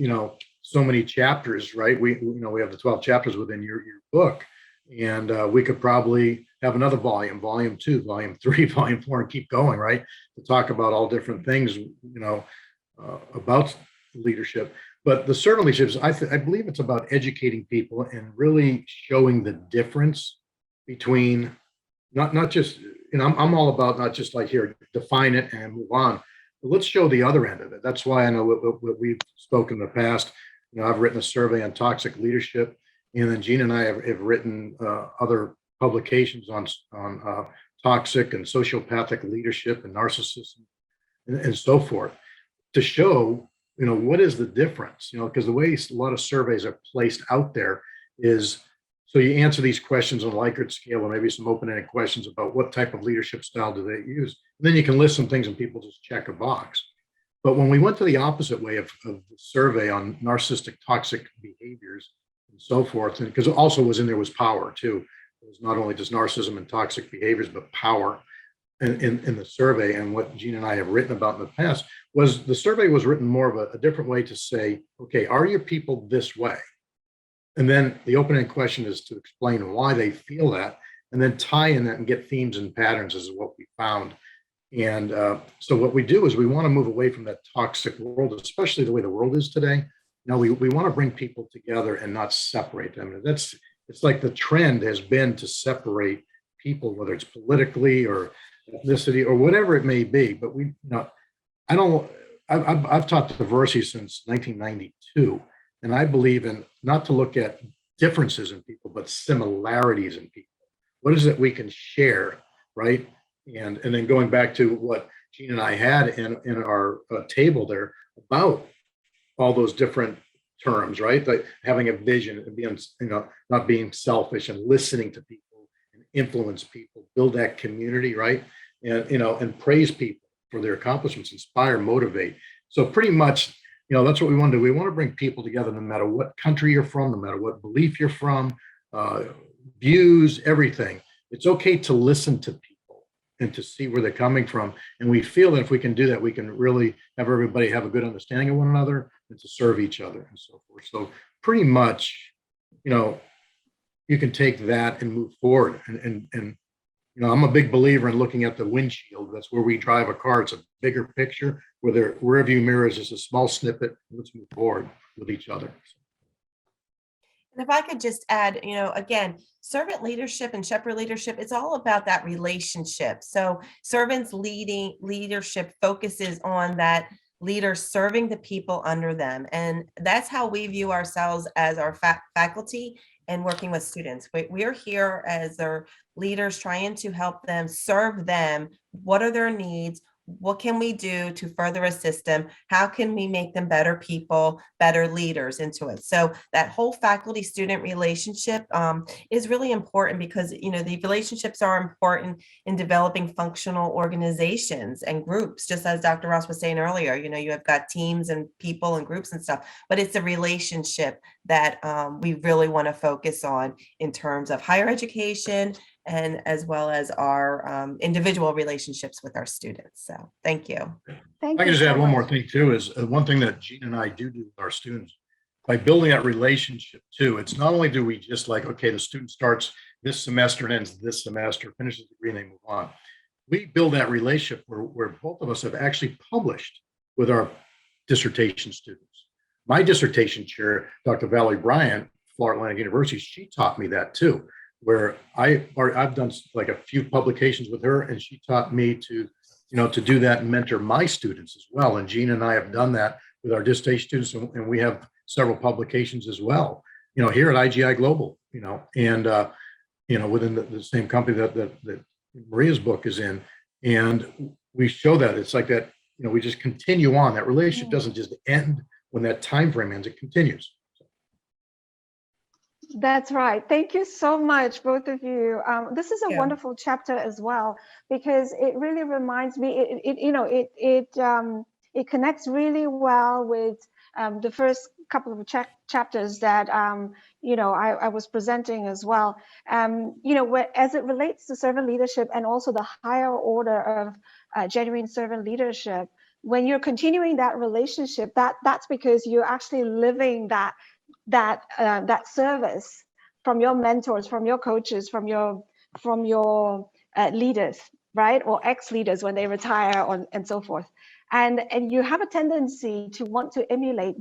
so many chapters, right? We have the 12 chapters within your book. And we could probably have another volume 2, volume 3, volume 4, and keep going, right? To talk about all different things, about leadership. But the servant leadership, I believe it's about educating people and really showing the difference between not just, I'm all about not just like here, define it and move on. But let's show the other end of it. That's why I know what we've spoken in the past. I've written a survey on toxic leadership. And then Gina and I have written other publications on toxic and sociopathic leadership and narcissism and so forth, to show, what is the difference? Because the way a lot of surveys are placed out there is, so you answer these questions on a Likert scale, or maybe some open-ended questions about what type of leadership style do they use. And then you can list some things and people just check a box. But when we went to the opposite way of the survey on narcissistic toxic behaviors, and so forth, and because also was in there was power too. It was not only just narcissism and toxic behaviors, but power in the survey. And what Gina and I have written about in the past was the survey was written more of a different way to say, okay, are your people this way? And then the open-ended question is to explain why they feel that, and then tie in that and get themes and patterns is what we found. And so what we do is we want to move away from that toxic world, especially the way the world is today. Now we want to bring people together and not separate them. And it's like the trend has been to separate people, whether it's politically or ethnicity or whatever it may be. But I've taught diversity since 1992, and I believe in not to look at differences in people, but similarities in people. What is it we can share, right? And then going back to what Gina and I had in our table there about all those different terms, right? Like having a vision and being, not being selfish and listening to people and influence people, build that community, right? And, and praise people for their accomplishments, inspire, motivate. So pretty much, that's what we want to do. We want to bring people together no matter what country you're from, no matter what belief you're from, views, everything. It's okay to listen to people and to see where they're coming from. And we feel that if we can do that, we can really have everybody have a good understanding of one another and to serve each other and so forth. So pretty much, you can take that and move forward. And I'm a big believer in looking at the windshield. That's where we drive a car. It's a bigger picture, where the rear view mirror is just a small snippet. Let's move forward with each other. And if I could just add, again, servant leadership and shepherd leadership, it's all about that relationship. So servants leadership focuses on that leader serving the people under them. And that's how we view ourselves as our faculty and working with students. We are here as their leaders, trying to help them, serve them. What are their needs? What can we do to further assist them? How can we make them better people, better leaders into it? So that whole faculty-student relationship is really important because, the relationships are important in developing functional organizations and groups. Just as Dr. Ross was saying earlier, you have got teams and people and groups and stuff, but it's a relationship that we really want to focus on in terms of higher education and as well as our individual relationships with our students. So thank you. Thank I you can just so add one more much. thing too, is one thing that Gene and I do with our students, by building that relationship too, it's not only do we just like, okay, the student starts this semester and ends this semester, finishes the degree and they move on. We build that relationship where both of us have actually published with our dissertation students. My dissertation chair, Dr. Valerie Bryant, Florida Atlantic University, she taught me that too, where I've done like a few publications with her, and she taught me to, to do that and mentor my students as well. And Gene and I have done that with our dissertation students, and we have several publications as well, here at IGI Global, and within the same company that Maria's book is in. And we show that it's like that, we just continue on. That relationship doesn't just end when that time frame ends, it continues. That's right. Thank you so much, both of you. This is a wonderful chapter as well, because it really reminds me, it connects really well with the first couple of chapters that, I was presenting as well. As it relates to servant leadership and also the higher order of genuine servant leadership, when you're continuing that relationship, that's because you're actually living that service from your mentors, from your coaches, from your leaders, right, or ex-leaders when they retire, and so forth, and you have a tendency to want to emulate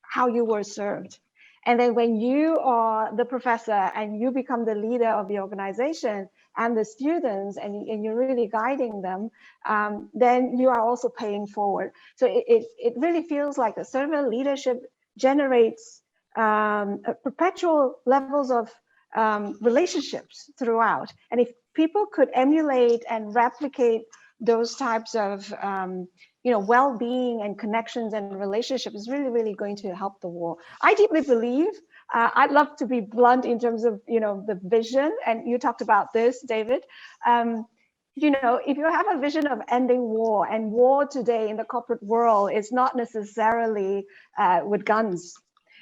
how you were served. And then when you are the professor and you become the leader of the organization and the students, and you're really guiding them, then you are also paying forward. So it really feels like the servant leadership generates perpetual levels of relationships throughout. And if people could emulate and replicate those types of well-being and connections and relationships, is really, really going to help the war. I deeply believe, I'd love to be blunt in terms of the vision, and you talked about this, David. If you have a vision of ending war, and war today in the corporate world is not necessarily with guns.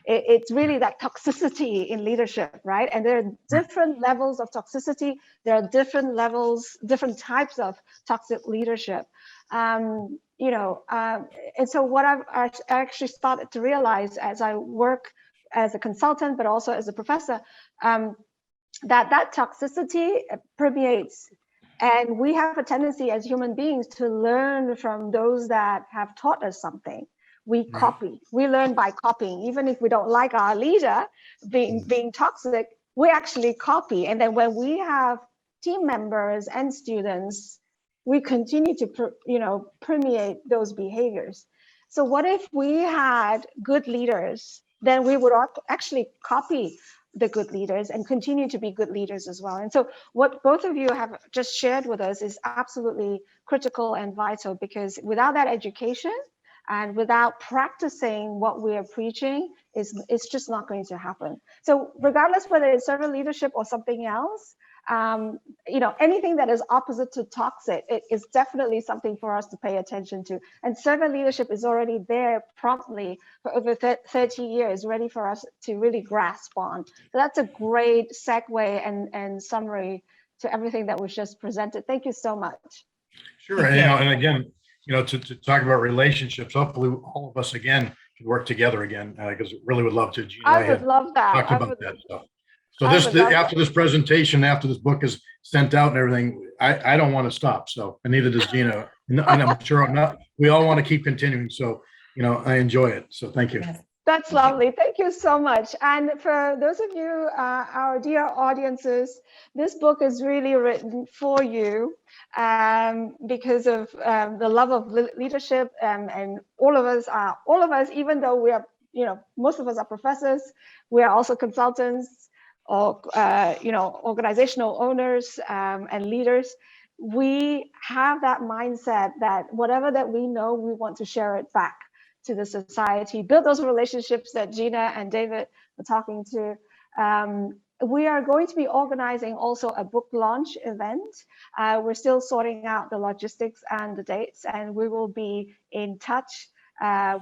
It's really that toxicity in leadership, right? And there are different levels of toxicity. There are different levels, different types of toxic leadership. And so what I've actually started to realize as I work as a consultant, but also as a professor, that toxicity permeates. And we have a tendency as human beings to learn from those that have taught us something. We copy. We learn by copying. Even if we don't like our leader being toxic, we actually copy. And then when we have team members and students, we continue to permeate those behaviors. So what if we had good leaders? Then we would actually copy the good leaders and continue to be good leaders as well. And so what both of you have just shared with us is absolutely critical and vital, because without that education and without practicing what we are preaching, it's just not going to happen. So regardless whether it's servant leadership or something else, anything that is opposite to toxic, it is definitely something for us to pay attention to. And servant leadership is already there promptly for over 30 years, ready for us to really grasp on. So that's a great segue and summary to everything that was just presented. Thank you so much. Sure. And again, to talk about relationships, hopefully all of us again can work together again, because really would love to. Gene and I would love that. Talked about that stuff. So after this presentation, after this book is sent out and everything, I don't want to stop. So, and neither does Gina. And I'm sure we all want to keep continuing. So, I enjoy it. So thank you. That's lovely. Thank you so much. And for those of you, our dear audiences, this book is really written for you because of the love of leadership, and all of us, even though we are, most of us are professors, we are also consultants, or organizational owners and leaders. We have that mindset that whatever that we know, we want to share it back to the society, build those relationships that Gina and David were talking to. We are going to be organizing also a book launch event. We're still sorting out the logistics and the dates, and we will be in touch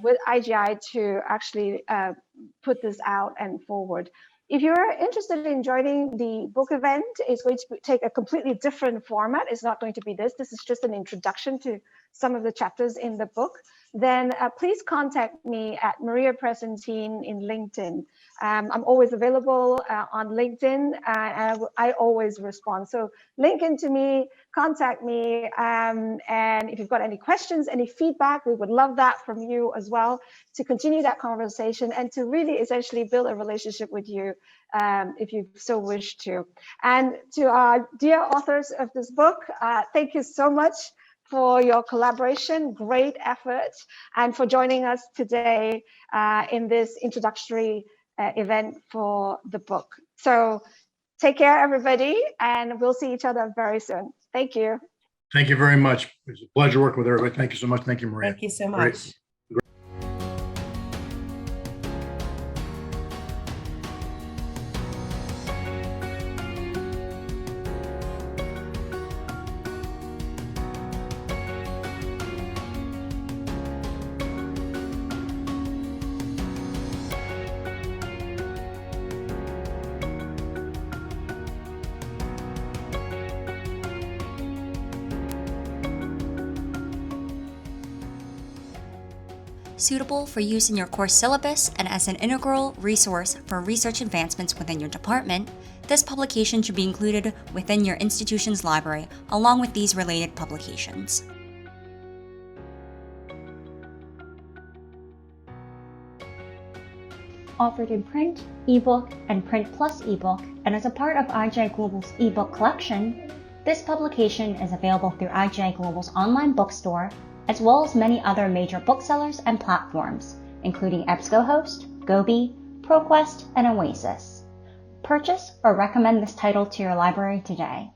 with IGI to actually put this out and forward. If you're interested in joining the book event, it's going to take a completely different format. It's not going to be this. This is just an introduction to some of the chapters in the book. Then please contact me at Maria Pressentin in LinkedIn. I'm always available on LinkedIn, and I always respond. So link into me, contact me, and if you've got any questions, any feedback, we would love that from you as well, to continue that conversation and to really essentially build a relationship with you if you so wish to. And to our dear authors of this book, thank you so much for your collaboration, great effort, and for joining us today in this introductory event for the book. So take care, everybody, and we'll see each other very soon. Thank you. Thank you very much. It was a pleasure working with everybody. Thank you so much. Thank you, Maria. Thank you so Great. much. Suitable for use in your course syllabus and as an integral resource for research advancements within your department, this publication should be included within your institution's library, along with these related publications. Offered in print, ebook, and print plus ebook, and as a part of IGI Global's ebook collection, this publication is available through IGI Global's online bookstore, as well as many other major booksellers and platforms, including EBSCOhost, Gobi, ProQuest, and Oasis. Purchase or recommend this title to your library today.